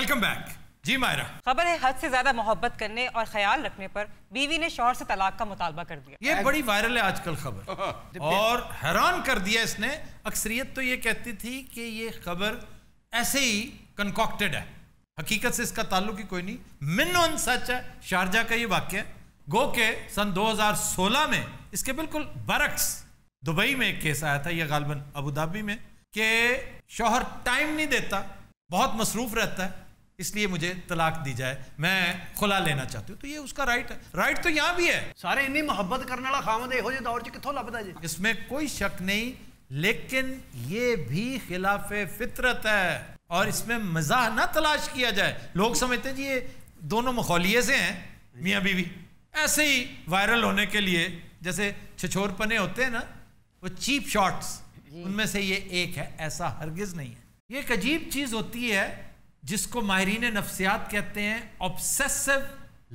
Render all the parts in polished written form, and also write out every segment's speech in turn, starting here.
Welcome back जी मायरा। खबर है हद से ज्यादा मोहब्बत करने और ख्याल रखने पर बीवी ने शौहर से तलाक का मुतालबा कर दिया। ये बड़ी वायरल है आजकल खबर और हैरान कर दिया इसने। अक्सरियत तो ये कहती थी कि ये खबर ऐसे ही कंकॉक्टेड है, हकीकत से इसका ताल्लुक ही कोई नहीं। मिन सच है। शारजा का ये वाक्य गो के सन 2016 में इसके बिल्कुल बरक्स दुबई में एक केस आया था, ये गालबन अबू धाबी में, कि शौहर टाइम नहीं देता, बहुत मसरूफ रहता है, इसलिए मुझे तलाक दी जाए, मैं खुला लेना चाहती हूँ। तो ये उसका राइट है। राइट तो यहाँ भी है। सारे इन्नी मोहब्बत करने वाला खामद इहो जिहे दौर च कित्थों लभदा जी? इसमें कोई शक नहीं, लेकिन ये भी खिलाफे फितरत है और इसमें मजाह ना तलाश किया जाए। लोग समझते हैं जी ये दोनों मखौलिये से हैं, मियाँ बीवी, ऐसे ही वायरल होने के लिए, जैसे छछोरपने होते हैं ना, वो चीप शॉट्स, उनमें से ये एक है। ऐसा हरगिज नहीं है। ये एक अजीब चीज होती है जिसको माहिरीन नफ्सियात कहते हैं ऑब्सेसिव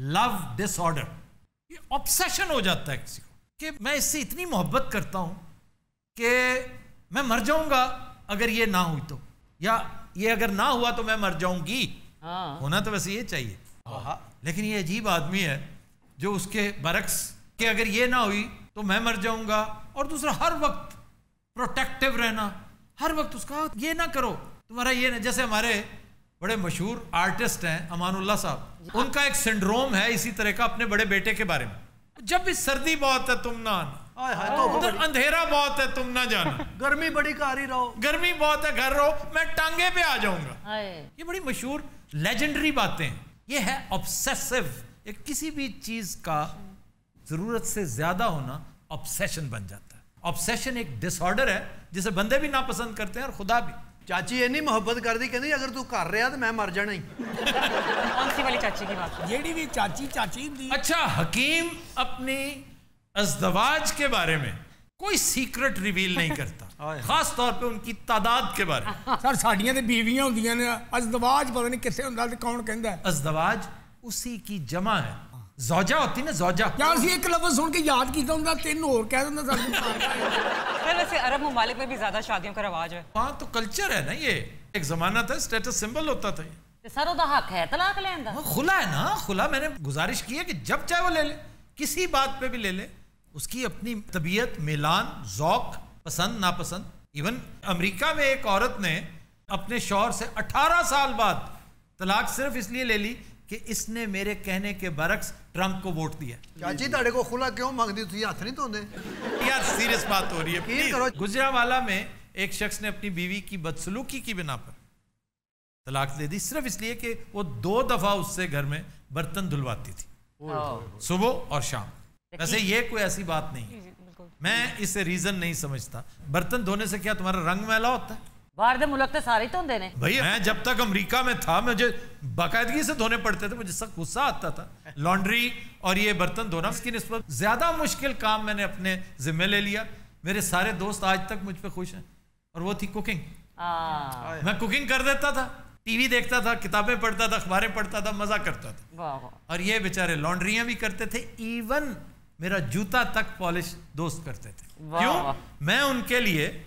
लव डिसऑर्डर। ये ऑब्सेशन हो जाता है किसी को कि मैं इससे इतनी मोहब्बत करता हूं कि मैं मर जाऊंगा अगर ये ना हुई तो, या ये अगर ना हुआ तो मैं मर जाऊंगी। होना तो वैसे ये चाहिए, लेकिन ये अजीब आदमी है जो उसके बरक्स कि अगर ये ना हुई तो मैं मर जाऊंगा, और दूसरा हर वक्त प्रोटेक्टिव रहना, हर वक्त उसका ये ना करो, तुम्हारा ये ना। जैसे हमारे बड़े मशहूर आर्टिस्ट हैं अमानुल्लाह साहब, उनका एक सिंड्रोम है इसी तरह का अपने बड़े बेटे के बारे में। जब भी सर्दी बहुत है तुम ना आना, उधर अंधेरा बहुत है तुम ना जाना, गर्मी बड़ी कारी रहो, गर्मी बहुत है घर रहो, मैं टांगे पे आ जाऊंगा। ये बड़ी मशहूर लेजेंडरी बातें हैं। ये है ऑब्सेसिव। एक किसी भी चीज का जरूरत से ज्यादा होना ऑब्सेशन बन जाता है। ऑब्सेशन एक डिसऑर्डर है जिसे बंदे भी नापसंद करते हैं और खुदा भी। चाची इन्नी मोहब्बत कर दी, कहती अगर तू कर रहा तो मैं मर जाना ही। कौन सी वाली चाची की बात? जेडी भी चाची चाची दी। अच्छा, हकीम अपनी अज़दवाज के बारे में कोई सीक्रेट रिवील नहीं करता, खास तौर पे उनकी तादाद के बारे में। सर साड़ियां ते बीवियां होंदियां ने, अज़दवाज पता नहीं किथे हुंदा ते कौन कहंदा है? अज़दवाज उसी की जमा है। ज़ौजा होती ना, ज़ौजा। क्या ਅਸੀਂ एक लफ्ज़ सुन के याद कीता हुंदा, तीन और कह दिंदा सर वैसे अरब मुमालिक में भी ज्यादा शादियों का रवाज है। हाँ तो कल्चर है ना, ये एक जमाना था, स्टेटस सिंबल होता था। ते सर ओदा हक है तलाक लेने दा? खुला है ना, खुला। मैंने गुजारिश की है कि जब चाहे वो ले ले, किसी बात पे भी ले ले। उसकी अपनी तबीयत, मिलान, ज़ौक, पसंद नापसंद। इवन अमेरिका में एक औरत ने अपने शौहर से 18 साल बाद तलाक सिर्फ इसलिए ले ली कि इसने मेरे कहने के बरक्स ट्रंप को वोट दिया। चाची ताड़े को खुला क्यों मांगदी, तुसी हाथ नहीं धोंदे? यार सीरियस बात हो रही है। गुजरावाला में एक शख्स ने अपनी बीवी की बदसलूकी की बिना पर तलाक दे दी, सिर्फ इसलिए कि वो 2 दफा उससे घर में बर्तन धुलवाती थी, सुबह और शाम। वैसे ये कोई ऐसी बात नहीं है, मैं इसे रीजन नहीं समझता। बर्तन धोने से क्या तुम्हारा रंग मैला होता है? बाहर दे मुल्क ते सारे धोंदे ने भाई। मैं जब तक अमेरिका में था मुझे बाकायदगी से धोने पड़ते थे, मुझे सख्त गुस्सा आता था। लॉन्ड्री और ये बर्तन धोना, इसकी निस्बत ज्यादा मुश्किल काम मैंने अपने जिम्मे ले लिया। मेरे सारे दोस्त आज तक मुझ पे खुश हैं, और वो थी कुकिंग। मैं कुकिंग कर देता था, टीवी देखता था, किताबें पढ़ता था, अखबारें पढ़ता था, मजा करता था। और ये बेचारे लॉन्ड्रियां भी करते थे, इवन मेरा जूता तक पॉलिश दोस्त करते थे। क्यों? मैं उनके लिए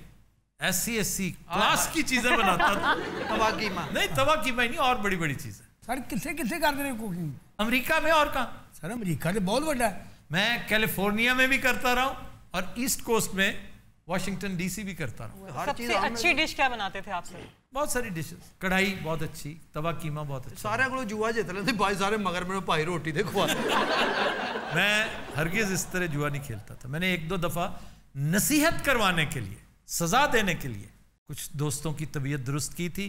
ऐसी क्लास की चीजें बनाता था। तवा कीमा नहीं, तवा कीमा नहीं, और बड़ी बड़ी चीजें। सर किथे किथे करते हैं कुकिंग? अमेरिका में। और कहाँ? सर अमेरिका तो बहुत बड़ा है। मैं कैलिफोर्निया में भी करता रहा हूँ, और ईस्ट कोस्ट में वाशिंगटन डीसी भी करता रहा। सबसे अच्छी डिश क्या बनाते थे आपसे? बहुत सारी डिशेस। कढ़ाई बहुत अच्छी, तवा कीमा बहुत अच्छा। सारे को जुआ जित लेते भाई सारे, मगर मेरे भाई रोटी दे खुआ। मैं हरगिज इस तरह जुआ नहीं खेलता था। मैंने 1-2 दफा नसीहत करवाने के लिए, सजा देने के लिए कुछ दोस्तों की तबीयत दुरुस्त की थी।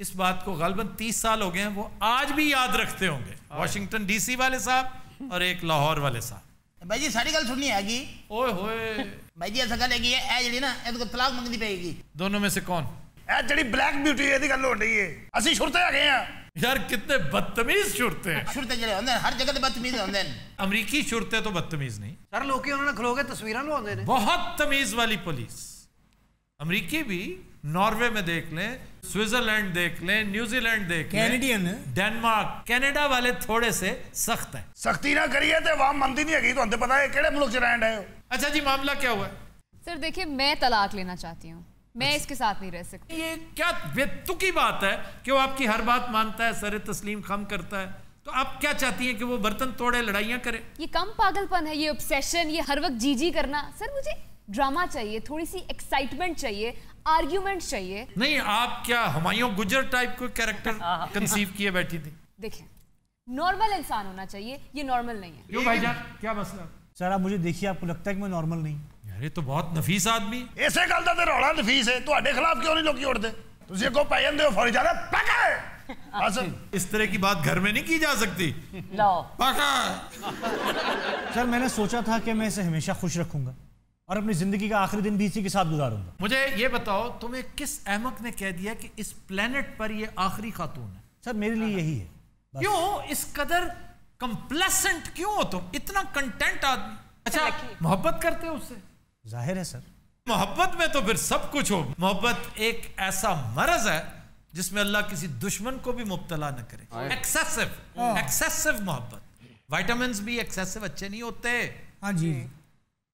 इस बात को गालबन 30 साल हो गए हैं, वो आज भी याद रखते होंगे। वाशिंगटन डीसी वाले साहब और एक लाहौर वाले साहब। भाई जी सारी गल सुननी हैगी। ओए होए भाई जी ऐसा गल हैगी है, ए जड़ी ना इहदे को तलाक मंगनी पेगी। दोनों में से कौन? ए जड़ी ब्लैक ब्यूटी इहदी गल हो रही है, असि शुरते आ गए हैं। यार कितने बदतमीज शुरते हैं। शुरते जड़े होंदे हर जगह ते बदतमीज होंदे। अमरीकी शुरते तो बदतमीज नहीं सर, लोग उन्होंने खलो के तस्वीरें लवांदे ने। बहुत तमीज वाली पुलिस। अमरीकी भी, नॉर्वे में देख लें, स्विट्जरलैंड देख लें, न्यूजीलैंड देख लें, कैनेडियन, डेनमार्क, कनाडा वाले थोड़े से सख्त हैं। सख्ती ना करिए तो आवाम मनती नहीं हैगी। तो पता है केड़े मुल्क च रहन रहे हो? अच्छा जी, मामला क्या हुआ? सर देखिए, मैं तलाक लेना चाहती हूँ। मैं इसके साथ नहीं रह सकती। ये क्या बेतुकी बात है कि वो आपकी हर बात मानता है, सरे तस्लीम खम करता है, तो आप क्या चाहती हैं कि वो बर्तन तोड़े, लड़ाइयाँ करे? ये कम पागलपन है, ये ऑब्सेशन, ये हर वक्त जी करना। सर मुझे ड्रामा चाहिए, थोड़ी सी एक्साइटमेंट चाहिए, आर्ग्यूमेंट चाहिए। नहीं, आप क्या हुमायूं गुजर टाइप को कैरेक्टर कंसीव किए बैठी थी? देखें, नॉर्मल इंसान होना चाहिए, ये नॉर्मल नहीं है। क्यों भाईजान, क्या मसला? सर आप मुझे देखिए, आपको लगता है कि मैं नॉर्मल नहीं? यार ये तो बहुत नफीस आदमी। ਇਸੇ ਗੱਲ ਦਾ ਤੇ ਰੌਲਾ ਨਫੀਸ ਹੈ, ਤੁਹਾਡੇ ਖਿਲਾਫ ਕਿਉਂ ਨਹੀਂ ਲੋਕੀ ਉੱਠਦੇ? ਤੁਸੀਂ ਅੱਗੋਂ ਪੈ ਜਾਂਦੇ ਹੋ ਫੌਰੀ ਜਾਣਾ ਪਕੜ। ਬਸ इस तरह की बात घर में नहीं की जा सकती। लो सर मैंने सोचा था कि मैं इसे हमेशा खुश रखूंगा और अपनी जिंदगी का आखिरी दिन भी इसी के साथ गुजारूंगा। मुझे ये बताओ, तुम्हें किस अहमक ने कह दिया कि इस प्लेनेट पर ये आखिरी खातून है? सर मेरे लिए यही है। क्यों इस कदर कंप्लेसेंट क्यों हो तुम, इतना कंटेंट आदमी? अच्छा, मोहब्बत करते हो उससे? जाहिर है सर। मोहब्बत में तो फिर सब कुछ हो। मोहब्बत एक ऐसा मर्ज है जिसमें अल्लाह किसी दुश्मन को भी मुब्तला न करे। एक्सेसिव मोहब्बत। विटामिन्स भी एक्सेसिव अच्छे नहीं होते। हाँ जी।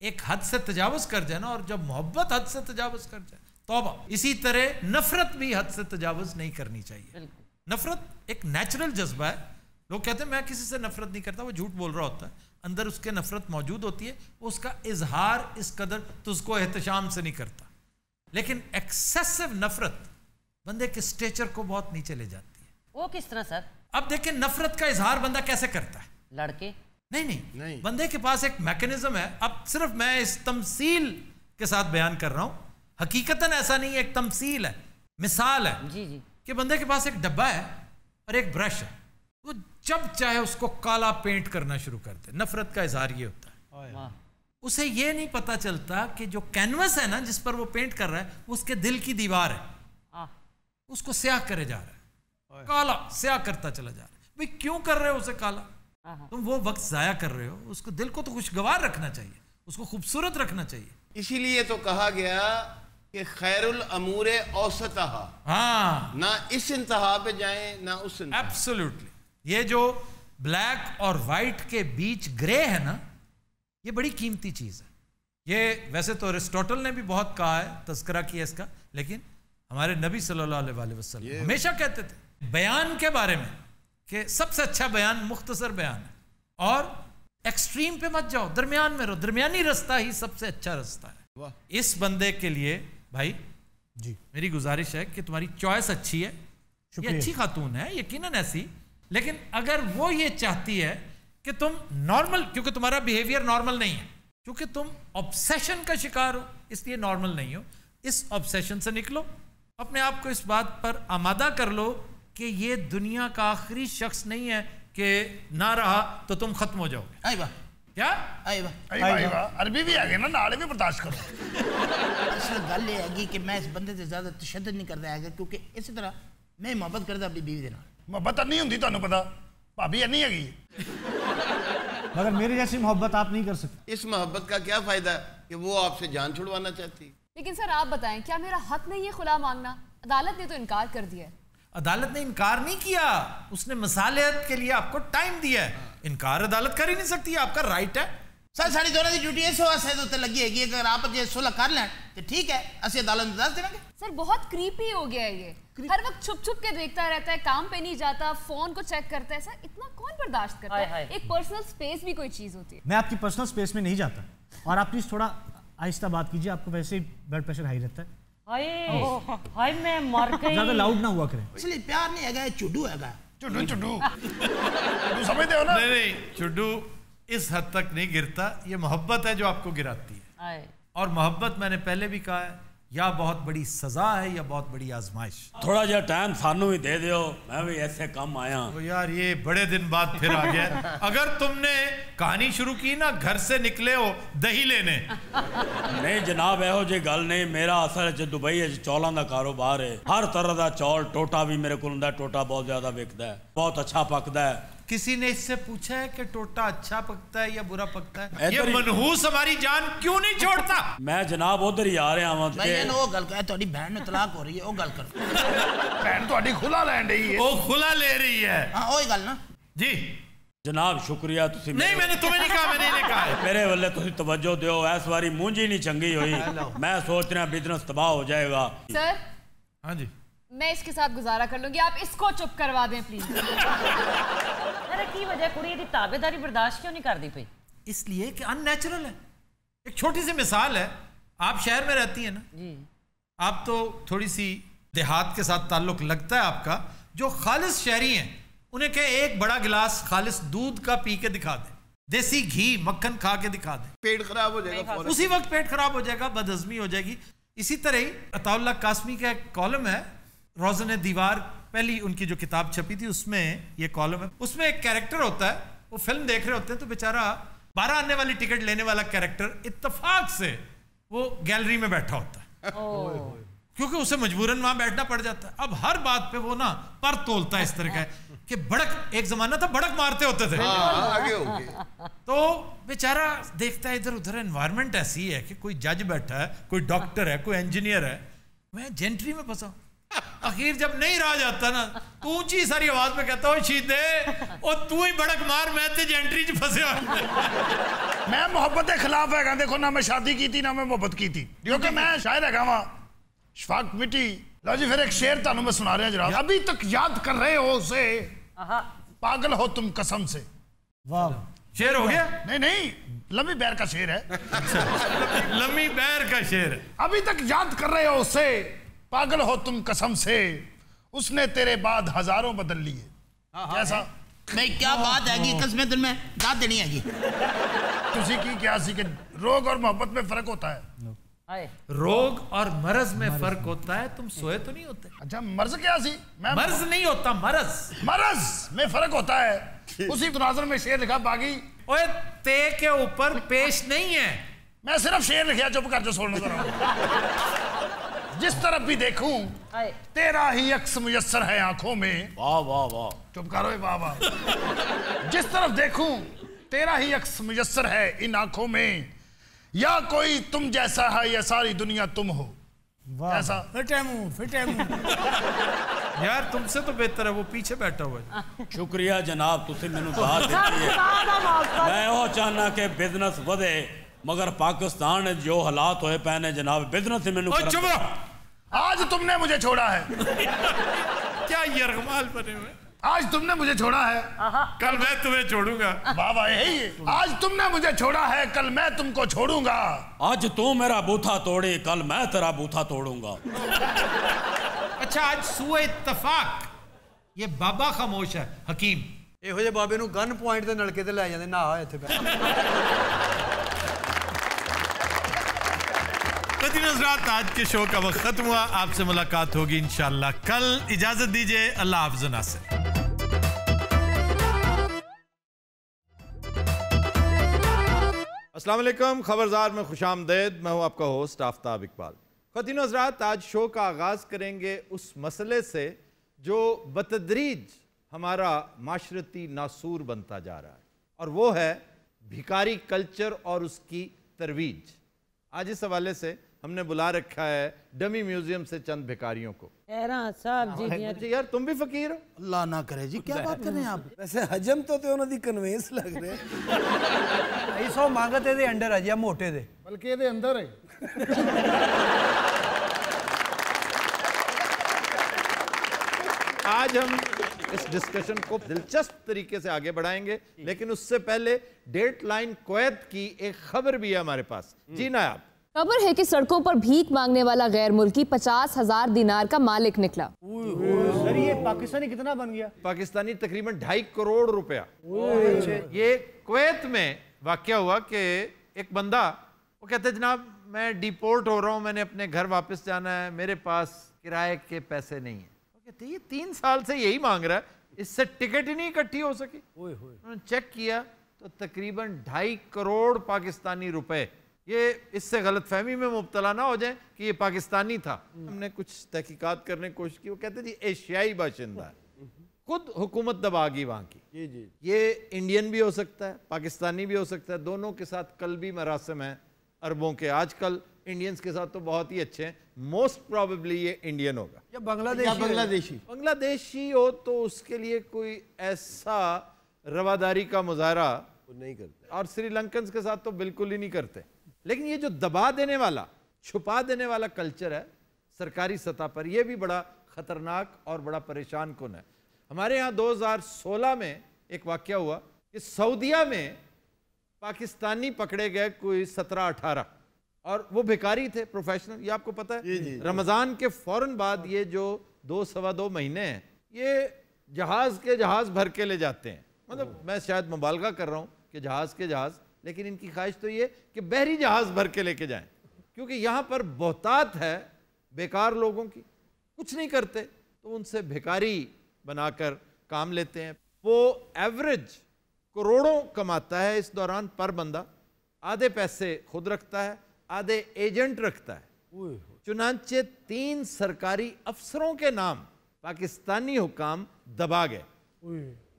एक हद से तजावुज कर जाए ना, और जब मोहब्बत हद से तजावुज कर जाए तौबा। इसी तरह नफरत भी हद से तजावुज नहीं करनी चाहिए। नफरत एक नेचुरल जज्बा है। लोग कहते हैं मैं किसी से नफरत नहीं करता, वो झूठ बोल रहा होता है। अंदर उसके नफरत मौजूद होती है, उसका इजहार इस कदर तो उसको एहतशाम से नहीं करता। लेकिन एक्सेसिव नफरत बंदे के स्टेचर को बहुत नीचे ले जाती है। वो किस तरह सर? अब देखिए, नफरत का इजहार बंदा कैसे करता है? लड़के? नहीं, बंदे के पास एक मैकेनिज्म है। अब सिर्फ मैं इस तमसील के साथ बयान कर रहा हूं, हकीकतन ऐसा नहीं है, एक तमसील है, मिसाल है जी जी, कि बंदे के पास एक डब्बा है और एक ब्रश है। वो जब चाहे उसको काला पेंट करना शुरू कर दे। नफरत का इजहार ये होता है। उसे ये नहीं पता चलता कि जो कैनवस है ना जिस पर वो पेंट कर रहा है, वो उसके दिल की दीवार है। उसको स्याह करे जा रहा है, काला स्याह करता चला जा रहा है। भाई क्यों कर रहे हो उसे काला? तुम वो वक्त जाया कर रहे हो। उसको दिल को तो खुशगवार रखना चाहिए, उसको खूबसूरत रखना चाहिए। इसीलिए तो कहा गया कि खैरुल अमूरे औसतहा। हाँ, ना इस इंतहा पे जाएं ना उस इंतहा। एब्सोल्युटली। ये जो ब्लैक और वाइट के बीच ग्रे है ना, ये बड़ी कीमती चीज है। ये वैसे तो अरिस्टोटल ने भी बहुत कहा है, तस्करा किया इसका, लेकिन हमारे नबी सल्लल्लाहु अलैहि वसल्लम हमेशा कहते थे बयान के बारे में कि सबसे अच्छा बयान मुख्तसर बयान है, और एक्सट्रीम पे मत जाओ, दरमियान में रहो। दरमियानी रास्ता ही सबसे अच्छा रास्ता है। इस बंदे के लिए भाई जी मेरी गुजारिश है कि तुम्हारी चॉइस अच्छी है, ये अच्छी खातून है यकीनन ऐसी, लेकिन अगर वो ये चाहती है कि तुम नॉर्मल, क्योंकि तुम्हारा बिहेवियर नॉर्मल नहीं है, क्योंकि तुम ऑब्सेशन का शिकार हो इसलिए नॉर्मल नहीं हो। इस ऑब्सेशन से निकलो, अपने आप को इस बात पर आमादा कर लो कि ये दुनिया का आखिरी शख्स नहीं है कि ना रहा तो तुम खत्म हो जाओगे। आई वाह, क्या आई वाह, आई वाह, अरबी भी आ गए ना, नाले भी बर्दाश्त करो। असल गल ये हैगी कि मैं इस बंदे से ज्यादा तशद्दुद नहीं करता है, क्योंकि इसी तरह मैं मोहब्बत करता अपनी बीवी के नाल। मोहब्बत नहीं होती, ਤੁਹਾਨੂੰ पता भाभी नहीं हैगी। मगर मेरी जैसी मोहब्बत आप नहीं कर सकते। इस मोहब्बत का क्या फायदा कि वो आपसे जान छुड़वाना चाहती। लेकिन सर आप बताएं, क्या मेरा हक नहीं है खुला मांगना? अदालत ने तो इनकार कर दिया है। अदालत ने इनकार नहीं किया, उसने मसालियत के लिए आपको टाइम दिया है। इनकार अदालत कर ही नहीं सकती, आपका राइट है। सर साड़ी दोनों की ड्यूटी इस वास्ते तो लगी है, अगर आप जो सुलह कर लें तो ठीक है, असि अदालत में दस देंगे। सर बहुत क्रीपी हो गया है ये, हर वक्त छुप छुप के देखता रहता है, काम पे नहीं जाता, फोन को चेक करता है। सर इतना कौन बर्दाश्त करता है? एक पर्सनल स्पेस भी कोई चीज होती है। मैं आपकी पर्सनल स्पेस में नहीं जाता, और आप प्लीज थोड़ा आहिस्ता बात कीजिए, आपको वैसे ही ब्लड प्रेशर हाई रहता है। हाय मैं मर गई। ज्यादा लाउड ना हुआ करें। इसलिए प्यार नहीं है, चुड्डू है। चुड्डू चुड्डू समझते हो ना? नहीं, चुड्डू इस हद तक नहीं गिरता, ये मोहब्बत है जो आपको गिराती है। और मोहब्बत मैंने पहले भी कहा है, या बहुत बड़ी सजा है या बहुत बड़ी आजमाइश। थोड़ा जा टाइम सानू भी दे दो, मैं भी ऐसे कम आया। तो यार ये बड़े दिन बाद फिर आ गया। अगर तुमने कहानी शुरू की ना, घर से निकले हो दही लेने। नहीं जनाब, एहो जी गल नहीं, मेरा असल च दुबई चौलों का कारोबार है। हर तरह का चौल, टोटा भी मेरे को हुंदा, टोटा बहुत ज्यादा विकता है, बहुत अच्छा पकता है। किसी ने इससे पूछा है कि टोटा अच्छा पकता है या बुरा पकता है? ये मनहूस हमारी जान क्यों नहीं छोड़ता? मैं जनाब उधर ही आ रहा हूं। वो गल कर, तुम्हारी बहन में तलाक हो रही है, वो गल कर। बहन तुम्हारी खुला लैन रही है, वो खुला ले रही है। हां वही गल ना जी। जनाब शुक्रिया तुसी नहीं मैंने तुम्हें नहीं कहा, मैंने नहीं कहा है। मेरे वाले तुसी तवज्जो दियो, इस बारी मुंजी नहीं चंगी हुई, मैं सोच रहा बिजनेस तबाह हो जाएगा। सर हाँ जी मैं इसके साथ गुजारा कर लूंगी, आप इसको चुप करवा दें प्लीज। अरे की वजह कुड़ी दी ताबेदारी बर्दाश्त क्यों नहीं करती पई? इसलिए कि अननेचुरल है। एक छोटी सी मिसाल है, आप शहर में रहती हैं ना जी, आप तो थोड़ी सी देहात के साथ ताल्लुक लगता है आपका। जो खालिस शहरी हैं उन्हें कहे एक बड़ा गिलास खालिस दूध का पी के दिखा दे, देसी घी मक्खन खा के दिखा दे, पेट खराब हो जाएगा, उसी वक्त पेट खराब हो जाएगा, बदहजमी हो जाएगी। इसी तरह ही अताउल्लाह कासमी का एक कॉलम है रोज़न दीवार, पहली उनकी जो किताब छपी थी उसमें ये कॉलम है। उसमें एक कैरेक्टर होता है, वो फिल्म देख रहे होते हैं तो बेचारा 12 आने वाली टिकट लेने वाला कैरेक्टर इत्तेफाक से वो गैलरी में बैठा होता है क्योंकि उसे मजबूरन वहां बैठना पड़ जाता है। अब हर बात पे वो ना पर तोलता है इस तरह का कि बड़क, एक जमाना था बड़क मारते होते थे, आगे हो गए। तो बेचारा देखता है इधर उधर एनवायरनमेंट ऐसी है कि कोई जज बैठा है, कोई डॉक्टर है, कोई इंजीनियर है, मैं जेंट्री में फंसा। आखिर जब नहीं रहा जाता ना तो ऊंची सारी आवाज में कहता हो शीदे और तू ही बड़क मार, मैं ते जेंट्री च फंसा। मैं मोहब्बत के खिलाफ है, देखो ना मैं शादी की थी ना मैं मोहब्बत की थी, क्योंकि मैं शायर है वहां शफाक मिट्टी। लो जी फिर एक शेर तानू मैं सुना रहा जनाब। अभी तक याद कर रहे हो उसे, पागल हो तुम कसम से। वाह, शेर हो गया? नहीं नहीं, लम्बी बैर का शेर है। अच्छा, लम्बी बैर का शेर है। अभी तक याद कर रहे हो उसे, पागल हो तुम कसम से, उसने तेरे बाद हजारों बदल लिए। कैसा भाई क्या बात है, कसमें दिल में दाद देनी है। तुसी की क्या सी कि रोग और मोहब्बत में फर्क होता है। रोग और मर्ज में फर्क होता है, तुम सोए तो नहीं होते। अच्छा मर्ज क्या सी? मर्ज नहीं होता, मर्ज मर्ज में फर्क होता है। उसी मुनाजर में शेर लिखा बागी, ओए ते के ऊपर पेश नहीं है। मैं सिर्फ शेर लिखा, चुप कर जो सोचना जरा। जिस तरफ भी देखूं तेरा ही अक्स मुयस्सर है आंखों में। वाह वाह वाह, चुप करो वाह वाह। जिस तरफ देखूं तेरा ही अक्स मुयस्सर है इन आंखों में, या कोई तुम जैसा है या सारी दुनिया तुम हो। ऐसा फिटे मुंह यार तुमसे तो बेहतर है वो पीछे बैठा हुआ है। शुक्रिया जनाब, तुसी मैनू दाद देती है। मैं वो चाहना कि बिजनेस वधे, मगर पाकिस्तान जो हालात होए पे ने जनाब, बिजनेस से मैनू चुप रहो। आज तुमने मुझे छोड़ा है। क्या यरगमाल बने हुए, आज तुमने मुझे छोड़ा है, कल मैं तुम्हें छोड़ूंगा। बाबा यही है, आज तुमने मुझे छोड़ा है, कल मैं तुमको छोड़ूंगा। आज तू मेरा बूथा तोड़ी, कल मैं तेरा बूथा तोड़ूंगा। अच्छा आज सुए इत्तफाक ये बाबा खामोश है हकीम, ਇਹੋ ਜਿਹੇ ਬਾਬੇ ਨੂੰ ਗਨ ਪੁਆਇੰਟ ਤੇ ਨਲਕੇ ਤੇ ਲੈ ਜਾਂਦੇ ਨਹਾ ਇੱਥੇ हज़रात आज के शो का वक्त खत्म हुआ, आपसे मुलाकात होगी इंशाल्लाह कल। इजाजत दीजिए, अल्लाह हाफ़िज़ नासिर। अस्सलाम वालेकुम, खबरदार में खुशामदेद। मैं हूं आपका होस्ट आफ्ताब इकबाल। ख़वातीन हज़रात, आज शो का आगाज़ करेंगे उस मसले से जो बतदरीज हमारा माशरती नासूर बनता जा रहा है, और वो है भिखारी कल्चर और उसकी तरवीज। आज इस हवाले से हमने बुला रखा है डमी म्यूजियम से चंद भिखारियों को। साहब जी यार तुम भी फकीर हो? अल्लाह ना करे जी, क्या बात कर रहे हैं आप? वैसे हजम तो ਉਹਨਾਂ ਦੀ ਕਨਵੇਂਸ ਲੱਗ ਰਿਹਾ 250 ਮੰਗਤ ਇਹਦੇ ਅੰਡਰ ਆ ਜੀ, ਮੋਟੇ ਦੇ बल्कि ਇਹਦੇ ਅੰਦਰ ਹੈ। आज हम इस डिस्कशन को दिलचस्प तरीके से आगे बढ़ाएंगे, लेकिन उससे पहले डेट लाइन कुवैत की एक खबर भी है हमारे पास। जी नायाब। खबर है कि सड़कों पर भीख मांगने वाला गैर मुल्की 50,000 दिनार का मालिक निकला। सर ये पाकिस्तानी कितना बन गया? पाकिस्तानी तकरीबन 2.5 करोड़ रुपया। ये कुवैत में वाकया हुआ कि एक बंदा वो कहता है जनाब मैं डिपोर्ट हो रहा हूँ, मैंने अपने घर वापस जाना है, मेरे पास किराए के पैसे नहीं है। कहते ये 3 साल से यही मांग रहा है, इससे टिकट ही नहीं इकट्ठी हो सकी। उन्होंने चेक किया तो तकरीबन 2.5 करोड़ पाकिस्तानी रुपए। ये इससे गलत फहमी में मुब्तला ना हो जाए कि ये पाकिस्तानी था। हमने कुछ तहकीकात करने की कोशिश की, वो कहते जी एशियाई बाशिंदा है, खुद हुकूमत दबा गई वहाँ की। जी ये इंडियन भी हो सकता है, पाकिस्तानी भी हो सकता है, दोनों के साथ कल्बी मरासिम है अरबों के। आजकल इंडियंस के साथ तो बहुत ही अच्छे हैं, मोस्ट प्रोबेबली ये इंडियन होगा या बांग्लादेशी। बांग्लादेशी हो तो उसके लिए कोई ऐसा रवादारी का मुजाहरा नहीं करते, और श्रीलंकन के साथ तो बिल्कुल ही नहीं करते। लेकिन ये जो दबा देने वाला, छुपा देने वाला कल्चर है सरकारी सतह पर, यह भी बड़ा खतरनाक और बड़ा परेशान कुन है। हमारे यहाँ 2016 में एक वाकया हुआ कि सऊदीया में पाकिस्तानी पकड़े गए कोई 17-18, और वो भिखारी थे, प्रोफेशनल। ये आपको पता है, रमज़ान के फौरन बाद ये जो 2-2.25 महीने हैं, ये जहाज के जहाज भर के ले जाते हैं। मतलब मैं शायद मुबालगा कर रहा हूँ कि जहाज के जहाज, लेकिन इनकी ख्वाहिश तो ये कि बहरी जहाज भर के लेके जाएं, क्योंकि यहाँ पर बहुतात है बेकार लोगों की, कुछ नहीं करते, तो उनसे भिखारी बनाकर काम लेते हैं। वो एवरेज करोड़ों कमाता है इस दौरान पर बंदा, आधे पैसे खुद रखता है, आधे एजेंट रखता है। चुनांचे 3 सरकारी अफसरों के नाम पाकिस्तानी हुकाम दबा गए।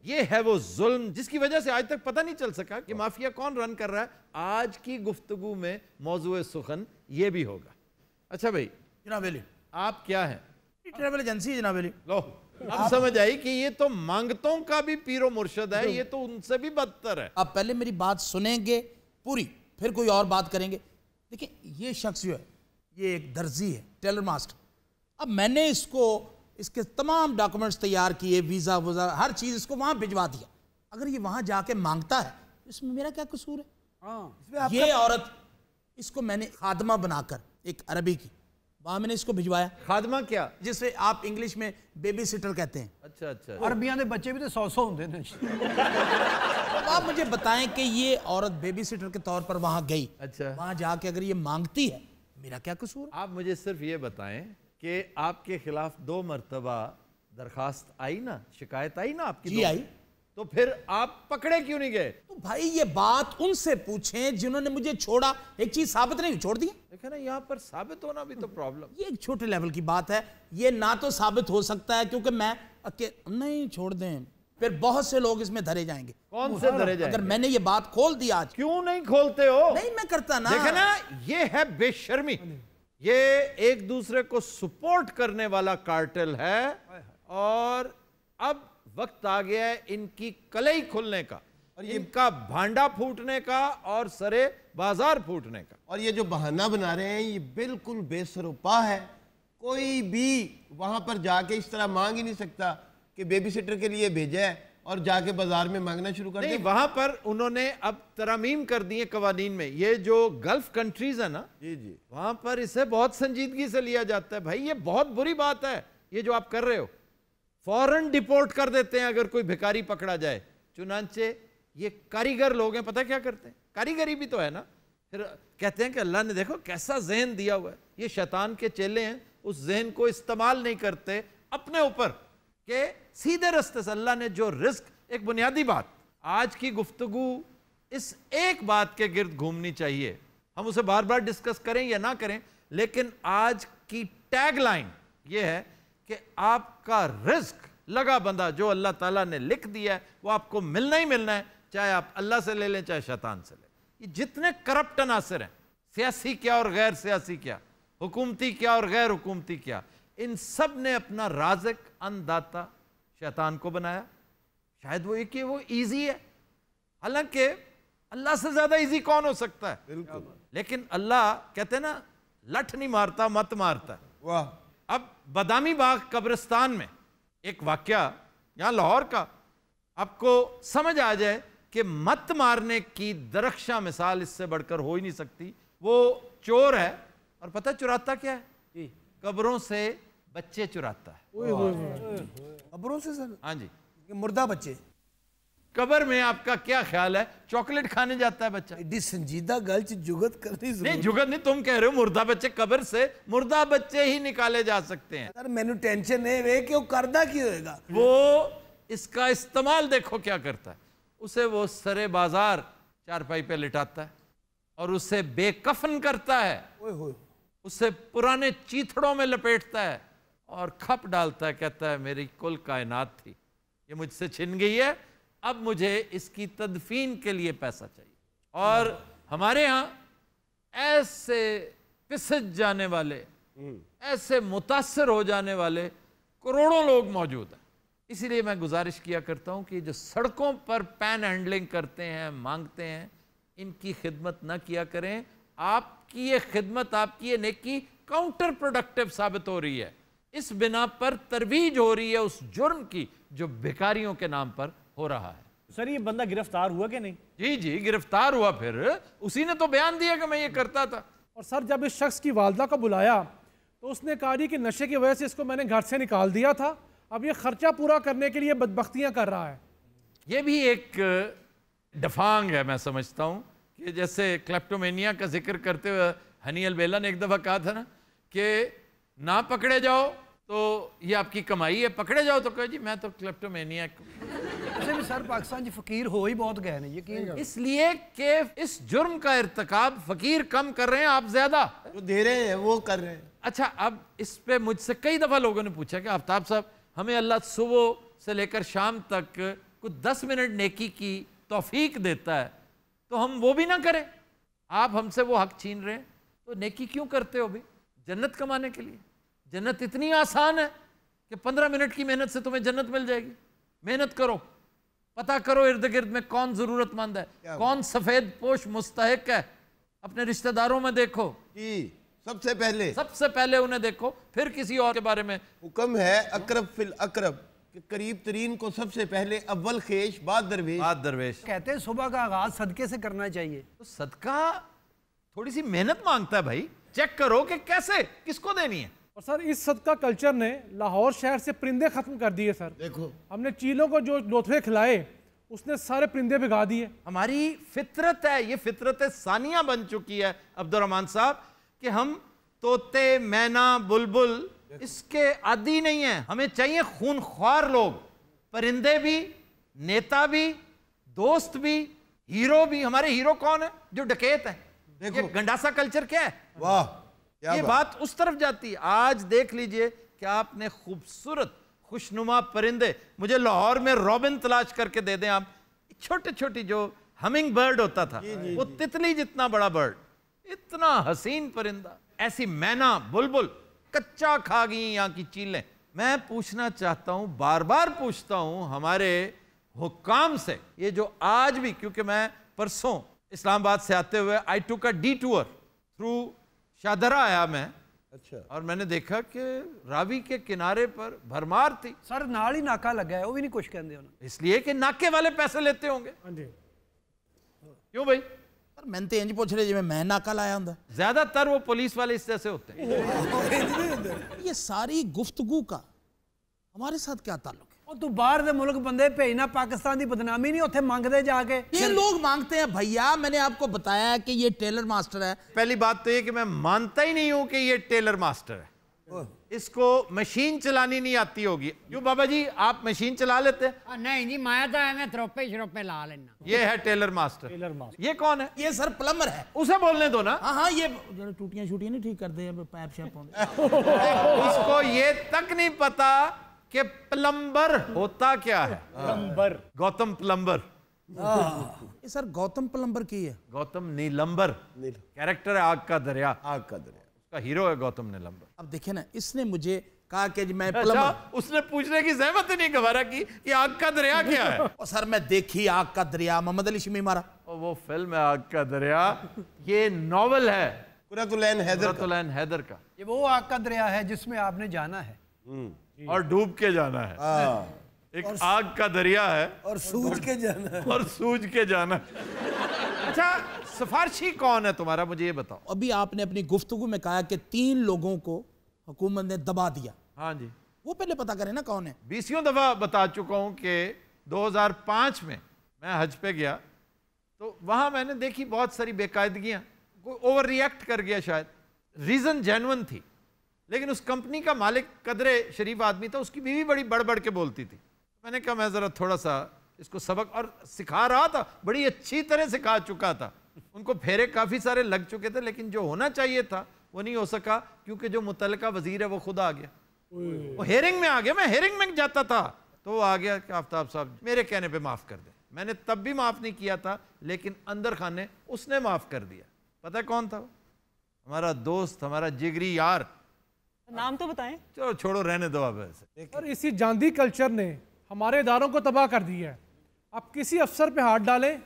ये है वो जुल्म जिसकी वजह से आज तक पता नहीं चल सका कि माफिया कौन रन कर रहा है। आज की गुफ्तगू में मौजूए सुखन ये भी होगा। अच्छा भाई, जनाब अली, आप क्या हैं? ट्रैवल एजेंसी जनाब अली। लो, अब समझ आई कि ये तो मांगतों का भी पीरो मुर्शद है, ये तो उनसे भी बदतर है। आप पहले मेरी बात सुनेंगे पूरी, फिर कोई और बात करेंगे। देखिए, ये शख्स जो है, ये एक दर्जी है, टेलर मास्टर। अब मैंने इसके तमाम डॉक्यूमेंट्स तैयार किए, वीज़ा वज़ा हर चीज़ इसको वहाँ भिजवा दिया। अगर ये वहाँ जाके मांगता है, इसमें मेरा क्या कसूर है? ये औरत, इसको मैंने खादमा बनाकर, एक अरबी की, वहाँ मैंने इसको भिजवाया। खादमा क्या? जिसे आप इंग्लिश में बेबी सिटर कहते हैं। अच्छा अच्छा। अरबियां दे बच्चे भी तो 100 होंगे ने। अब आप मुझे बताएं कि ये औरत बेबी सिटर के तौर पर वहाँ गई, अच्छा, वहाँ जाके अगर ये मांगती है, मेरा क्या कसूर? आप मुझे सिर्फ ये बताएं कि आपके खिलाफ 2 मरतबा दरखास्त आई ना, शिकायत आई ना आपकी? जी आई। तो फिर आप पकड़े क्यों नहीं गए? तो भाई ये बात उनसे पूछें जिन्होंने मुझे छोड़ा। एक चीज साबित नहीं, छोड़ दी। देखे ना, यहाँ पर साबित होना भी तो प्रॉब्लम। ये एक छोटे लेवल की बात है, ये ना तो साबित हो सकता है क्योंकि मैं नहीं, छोड़ दें, फिर बहुत से लोग इसमें धरे जाएंगे। कौन से धरे जाएंगे? अगर मैंने ये बात खोल दी आज। क्यों नहीं खोलते हो? नहीं, मैं करता ना। देखे ना, ये है बेशर्मी, ये एक दूसरे को सपोर्ट करने वाला कार्टेल है, और अब वक्त आ गया है इनकी कलई खुलने का, और इनका भांडा फूटने का और सरे बाजार फूटने का। और ये जो बहाना बना रहे हैं, ये बिल्कुल बेसरोपा है। कोई भी वहां पर जाके इस तरह मांग ही नहीं सकता कि बेबी सिटर के लिए भेजा है और जाके बाजार में मांगना शुरू कर दिया। वहां पर उन्होंने अब तरमीम कर दी है कवानीन में। ये जो गल्फ कंट्रीज है ना, जी जी, वहां पर इसे बहुत संजीदगी से लिया जाता है। भाई, ये बहुत बुरी बात है ये जो आप कर रहे हो। फौरन डिपोर्ट कर देते हैं अगर कोई भिखारी पकड़ा जाए। चुनांचे ये कारीगर लोग हैं, पता क्या करते हैं? कारीगरी भी तो है ना। फिर कहते हैं कि अल्लाह ने देखो कैसा जहन दिया हुआ है। ये शैतान के चेले हैं, उस जहन को इस्तेमाल नहीं करते अपने ऊपर के सीधे रास्ते से। अल्लाह ने जो रिस्क, एक बुनियादी बात आज की गुफ्तगू इस एक बात के गिर्द घूमनी चाहिए। हम उसे बार बार डिस्कस करें या ना करें, लेकिन आज की टैगलाइन ये है कि आपका रिस्क लगा बंदा जो अल्लाह ताला ने लिख दिया है वो आपको मिलना ही मिलना है, चाहे आप अल्लाह से ले लें चाहे शैतान से लें। ये जितने करप्ट अनासर हैं, सियासी क्या और गैर सियासी क्या, हुकूमती क्या और गैर हुकूमती क्या, इन सब ने अपना राज़िक अन्नदाता शैतान को बनाया। शायद वो एक वो ईजी है, हालांकि अल्लाह से ज्यादा इजी कौन हो सकता है? बिल्कुल। लेकिन अल्लाह कहते हैं ना, लठ नहीं मारता मत मारता। वाह। अब बदामी बाग कब्रिस्तान में एक वाकया यहां लाहौर का, आपको समझ आ जाए कि मत मारने की दरख्शां मिसाल इससे बढ़कर हो ही नहीं सकती। वो चोर है और पता चुराता क्या है? कब्रों से बच्चे चुराता है। कब्रों से सर? हाँ जी, मुर्दा बच्चे। कब्र में आपका क्या ख्याल है? चॉकलेट खाने जाता है बच्चा। एडी संजीदा गल च जुगत करनी नहीं, जुगत नहीं, तुम कह रहे हो मुर्दा बच्चे, कब्र से मुर्दा बच्चे ही निकाले जा सकते हैं। सर मैंने टेंशन है वे कि वो करदा की होएगा। वो इसका इस्तेमाल देखो क्या करता है। उसे वो सरे बाजार चारपाई पे लिटाता है और उसे बेकफन करता है, उसे पुराने चीथड़ों में लपेटता है और खप डालता है। कहता है मेरी कुल कायनात थी, ये मुझसे छिन गई है, अब मुझे इसकी तदफीन के लिए पैसा चाहिए। और हमारे यहाँ ऐसे पिसज जाने वाले, ऐसे मुतासर हो जाने वाले करोड़ों लोग मौजूद हैं। इसीलिए मैं गुजारिश किया करता हूं कि जो सड़कों पर पैन हैंडलिंग करते हैं, मांगते हैं, इनकी खिदमत ना किया करें। आपकी ये खिदमत, आपकी ये नेकी काउंटर प्रोडक्टिव साबित हो रही है। इस बिना पर तरवीज हो रही है उस जुर्म की जो भिखारियों के नाम पर हो रहा है। सर ये बंदा गिरफ्तार हुआ कि नहीं? जी जी गिरफ्तार हुआ, फिर उसी ने तो बयान दिया कि मैं ये करता था। और सर जब इस शख्स की वालदा को बुलाया तो उसने कहा जी कि नशे की वजह से इसको मैंने घर से निकाल दिया था, अब ये खर्चा पूरा करने के लिए बदबख्तियां कर रहा है। ये भी एक डफांग है, मैं समझता हूँ कि जैसे क्लेप्टोमेनिया का जिक्र करते हुए हनी अलबेला ने एक दफ़ा कहा था ना कि ना पकड़े जाओ तो ये आपकी कमाई है, पकड़े जाओ तो कहो जी मैं तो क्लेप्टोमेनिया। वैसे भी सर पाकिस्तान जी फकीर हो ही बहुत गए हैं, यकीन। इसलिए कि इस जुर्म का इर्तिकाब फकीर कम कर रहे हैं, आप ज्यादा जो दे रहे हैं वो कर रहे हैं। अच्छा, अब इस पे मुझसे कई दफ़ा लोगों ने पूछा कि आफ्ताब साहब हमें अल्लाह सुबह से लेकर शाम तक कुछ 10 मिनट नेकी की तौफीक देता है तो हम वो भी ना करें। आप हमसे वो हक छीन रहे हैं तो नेकी क्यों करते हो भाई? जन्नत कमाने के लिए। जन्नत इतनी आसान है कि 15 मिनट की मेहनत से तुम्हें जन्नत मिल जाएगी। मेहनत करो, पता करो इर्द गिर्द में कौन जरूरतमंद है, कौन सफेद पोश मुस्तहिक है। अपने रिश्तेदारों में देखो जी, सबसे पहले उन्हें देखो, फिर किसी और के बारे में। हुक्म है अकरब फिल अकरब कि करीब तरीन को सबसे पहले अव्वल खेश बाद दरवेश। कहते हैं सुबह का आगाज सदके से करना चाहिए। तो सदका थोड़ी सी मेहनत मांगता है भाई। चेक करो कि कैसे, किसको देनी है। और सर इस सदका कल्चर ने लाहौर शहर से परिंदे खत्म कर दिए सर। देखो हमने चीलों को जो लोथड़े खिलाए उसने सारे परिंदे भिगा दिए। हमारी फितरत है, ये फितरत सानिया बन चुकी है अब्दुर्रहमान साहब कि हम तोते, मैना, बुलबुल इसके आदी नहीं है। हमें चाहिए खूनख्वार लोग, परिंदे भी, नेता भी, दोस्त भी, हीरो भी। हमारे हीरो कौन है? जो डकैत है। ये गंडासा कल्चर क्या है? वाह, ये बात उस तरफ जाती है। आज देख लीजिए कि आपने खूबसूरत खुशनुमा परिंदे, मुझे लाहौर में रॉबिन तलाश करके दे दें आप। छोटे छोटी जो हमिंग बर्ड होता था, वो तितली जितना बड़ा बर्ड, इतना हसीन परिंदा। ऐसी मैना, बुलबुल कच्चा खा गई यहाँ की चीलें। मैं पूछना चाहता हूँ, बार बार पूछता हूँ हमारे हुक्काम से, ये जो आज भी, क्योंकि मैं परसों इस्लामाबाद से आते हुए आई टुक अ डिटूर थ्रू शादरा आया मैं। अच्छा। और मैंने देखा कि रावी के किनारे पर भरमार थी। सर नाल ही नाका लगा है, वो भी नहीं कुछ कहते होना। इसलिए कि नाके वाले पैसे लेते होंगे। क्यों भाई? मैंने तो इंज पूछ रहे जी मैं नाका लाया हूं। ज्यादातर वो पुलिस वाले इस जैसे होते हैं। ये सारी गुफ्तगू का हमारे साथ क्या ताल्लुक है? और तू बाहर दे मुल्क बंदे भेजना, पाकिस्तान की बदनामी नहीं उत्थे मांगते जाके। ये लोग मांगते हैं भैया। मैंने आपको बताया कि ये टेलर मास्टर है। पहली बात तो ये कि मैं मानता ही नहीं हूं कि ये टेलर मास्टर है। इसको मशीन चलानी नहीं आती होगी। क्यों बाबा जी, आप मशीन चला लेते हैं? नहीं जी, मैं तो एवं थ्रोपे श्रोपे ला लेना। ये है टेलर मास्टर। ये कौन है? ये सर प्लम्बर है। उसे बोलने दो ना। हाँ, ये टूटियां शूटियां नहीं ठीक करते हैं, पैप शैप उसको ये तक नहीं पता कि प्लम्बर होता क्या है। Plumber, Gautam plumber. ये सर गौतम प्लम्बर की है। गौतम नीलंबर कैरेक्टर है आग का दरिया। उसका हीरो है गौतम नीलंबर। अब देखिए ना, इसने मुझे कहा कि मैं अच्छा, उसने पूछने की जहमत ही नहीं गवारा की कि आग का दरिया क्या है। और सर मैं देखी आग का दरिया, मोहम्मद अली शिमी मारा। और वो फिल्म है आग का दरिया। ये नॉवल है कुरतुलैन हैदर का। ये वो आग का दरिया है जिसमें आपने जाना है और डूब के जाना है। एक आग का दरिया है और सूझ के जाना है। और सूझ के जाना। अच्छा, सिफारशी कौन है तुम्हारा, मुझे ये बताओ। अभी आपने अपनी गुफ्तगू में कहा कि 3 लोगों को हुकूमत ने दबा दिया। हाँ जी, वो पहले पता करें ना कौन है। 20 दफा बता चुका हूं कि 2005 में मैं हज पे गया तो वहां मैंने देखी बहुत सारी बेकायदगियां। कोई ओवर रिएक्ट कर गया शायद, रीजन जेन्युइन थी, लेकिन उस कंपनी का मालिक कदरे शरीफ आदमी था, उसकी बीवी बड़ी बढ़ बढ़ के बोलती थी। मैंने कहा मैं ज़रा थोड़ा सा इसको सबक, और सिखा रहा था, बड़ी अच्छी तरह सिखा चुका था। उनको फेरे काफ़ी सारे लग चुके थे, लेकिन जो होना चाहिए था वो नहीं हो सका, क्योंकि जो मुतल्लिका वजीर है वो खुद आ गया। वो हेयरिंग में आ गया। मैं हेयरिंग में जाता था तो वो आ गया कि आफ्ताब साहब मेरे कहने पे माफ़ कर दे। मैंने तब भी माफ़ नहीं किया था, लेकिन अंदर खाने उसने माफ़ कर दिया। पता है कौन था वो? हमारा दोस्त, हमारा जिगरी यार। नाम तो बताएं। चलो छोड़ो, रहने दो अब ऐसे। और इसी जांदी कल्चर ने हमारे इदारों को तबाह कर दिया है। आप किसी अफसर पे हाथ डालें,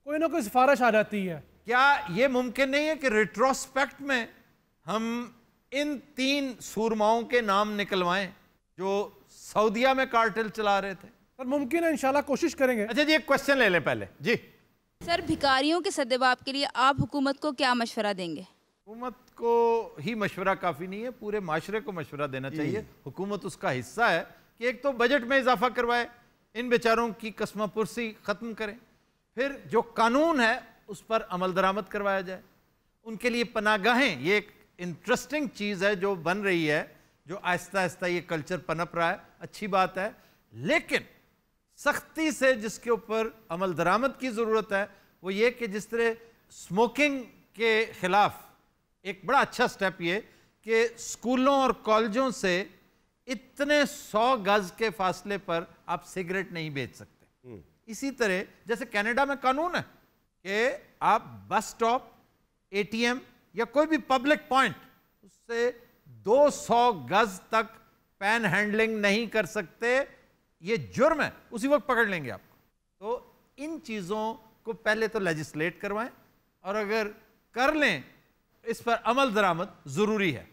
कोई ना कोई सिफारिश आ जाती है। क्या ये मुमकिन नहीं है कि रिट्रोस्पेक्ट में हम इन 3 सूरमाओं के नाम निकलवाएं जो सऊदिया में कार्टेल चला रहे थे? सर मुमकिन है, इंशाल्लाह कोशिश करेंगे। अच्छा जी, एक क्वेश्चन ले लें पहले जी। सर, भिखारियों के सद्देबाब के लिए आप हुकूमत को क्या मशवरा देंगे? हुकूमत को ही मशवरा काफ़ी नहीं है, पूरे माशरे को मशवरा देना चाहिए। हुकूमत उसका हिस्सा है कि एक तो बजट में इजाफा करवाए, इन बेचारों की कस्मा पुरसी ख़त्म करें, फिर जो कानून है उस पर अमल दरामद करवाया जाए, उनके लिए पनागाहें। ये एक इंटरेस्टिंग चीज़ है जो बन रही है, जो आहिस्ता आहिस्ता ये कल्चर पनप रहा है, अच्छी बात है। लेकिन सख्ती से जिसके ऊपर अमल दरामद की ज़रूरत है वो ये कि जिस तरह स्मोकिंग के ख़िलाफ़ एक बड़ा अच्छा स्टेप ये कि स्कूलों और कॉलेजों से इतने 100 गज के फासले पर आप सिगरेट नहीं बेच सकते। इसी तरह जैसे कनाडा में कानून है कि आप बस स्टॉप, एटीएम या कोई भी पब्लिक पॉइंट उससे 200 गज तक पैन हैंडलिंग नहीं कर सकते, ये जुर्म है, उसी वक्त पकड़ लेंगे आपको। तो इन चीज़ों को पहले तो लेजिस्लेट करवाएं और अगर कर लें इस पर अमल दरामद ज़रूरी है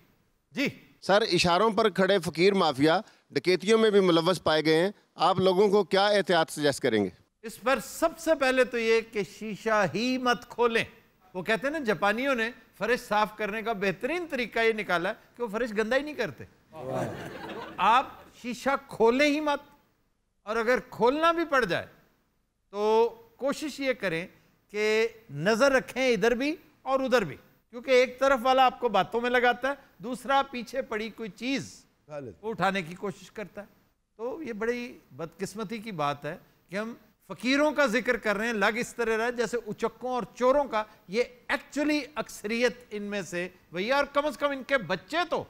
जी। सर, इशारों पर खड़े फकीर माफिया डकैतियों में भी मुलव्वस पाए गए हैं, आप लोगों को क्या एहतियात सजेस्ट करेंगे? इस पर सबसे पहले तो ये कि शीशा ही मत खोलें। वो कहते हैं ना, जापानियों ने फर्श साफ करने का बेहतरीन तरीका ये निकाला है कि वो फर्श गंदा ही नहीं करते। तो आप शीशा खोलें ही मत, और अगर खोलना भी पड़ जाए तो कोशिश ये करें कि नज़र रखें इधर भी और उधर भी, क्योंकि एक तरफ वाला आपको बातों में लगाता है, दूसरा पीछे पड़ी कोई चीज़ वो उठाने की कोशिश करता है। तो ये बड़ी बदकिस्मती की बात है कि हम फ़कीरों का जिक्र कर रहे हैं, लग इस तरह रहा है जैसे उचक्कों और चोरों का। ये एक्चुअली अक्सरियत इनमें से वही, और कम से कम इनके बच्चे तो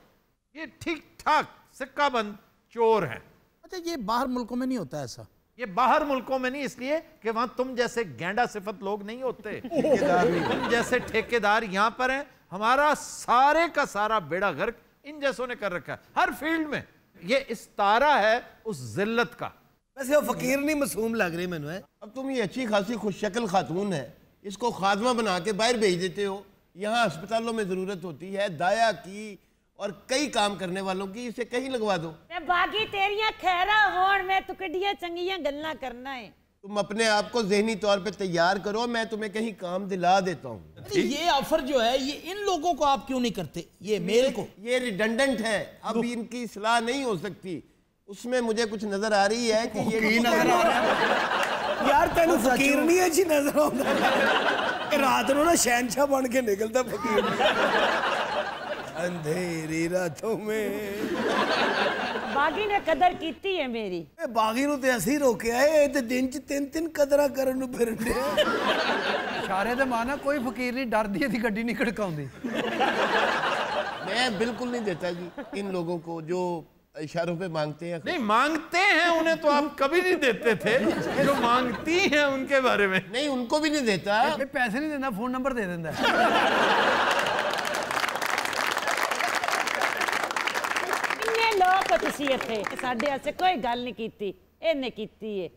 ये ठीक ठाक सिक्का बंद चोर हैं। अच्छा, ये बाहर मुल्कों में नहीं होता ऐसा? ये बाहर मुल्कों में नहीं, इसलिए कि वहां तुम जैसे गेंडा सिफत लोग नहीं होते, तुम जैसे ठेकेदार यहां पर हैं। हमारा सारे का सारा बेड़ा गर्क इन जैसों ने कर रखा है हर फील्ड में। ये इस्तारा है उस जिल्लत का। वैसे वो फकीर नहीं मासूम लग रही मैंने। अब तुम ये अच्छी खासी खुशशक्ल खातून है, इसको खादमा बना के बाहर भेज देते हो। यहाँ अस्पतालों में जरूरत होती है दाया की और कई काम करने वालों की, इसे कहीं लगवा दो। बाकी तेरियां खैरा होण में तू किड्डियां चंगियां गल्ला करना है। तुम अपने आप को ज़हनी तौर पे तैयार करो, मैं तुम्हें कहीं काम दिला देता हूँ। ये ऑफर जो है ये इन लोगों को आप क्यों नहीं करते? ये मेल को ये रिडंडेंट है, अब इनकी सलाह नहीं हो सकती। उसमें मुझे कुछ नजर आ रही है कि ये नजर आ रहा है यार, तेन फकीर नहीं अच्छी नजर आता, रात को ना शहनशाह बन के निकलता फकीर अंधेरी रातों में। बागी ने कदर कीती है मेरी। बागी नु ते असि रोके आए ते दिन च 3-3 कदरा करन नु फिरदे। इशारे ते माना कोई फकीर नहीं डरदी दी गड्डी नहीं खड़काउंदी। मैं बिल्कुल नहीं देता जी इन लोगों को जो इशारों पे मांगते हैं। नहीं मांगते हैं उन्हें तो आप कभी नहीं देते थे, जो मांगती हैं उनके बारे में। नहीं, उनको भी नहीं देता। पैसे नहीं देना, फोन नंबर दे देता। लोग तुसी इत्थे साडे वास्ते कोई गल नहीं कीती, इन्ने कीती है।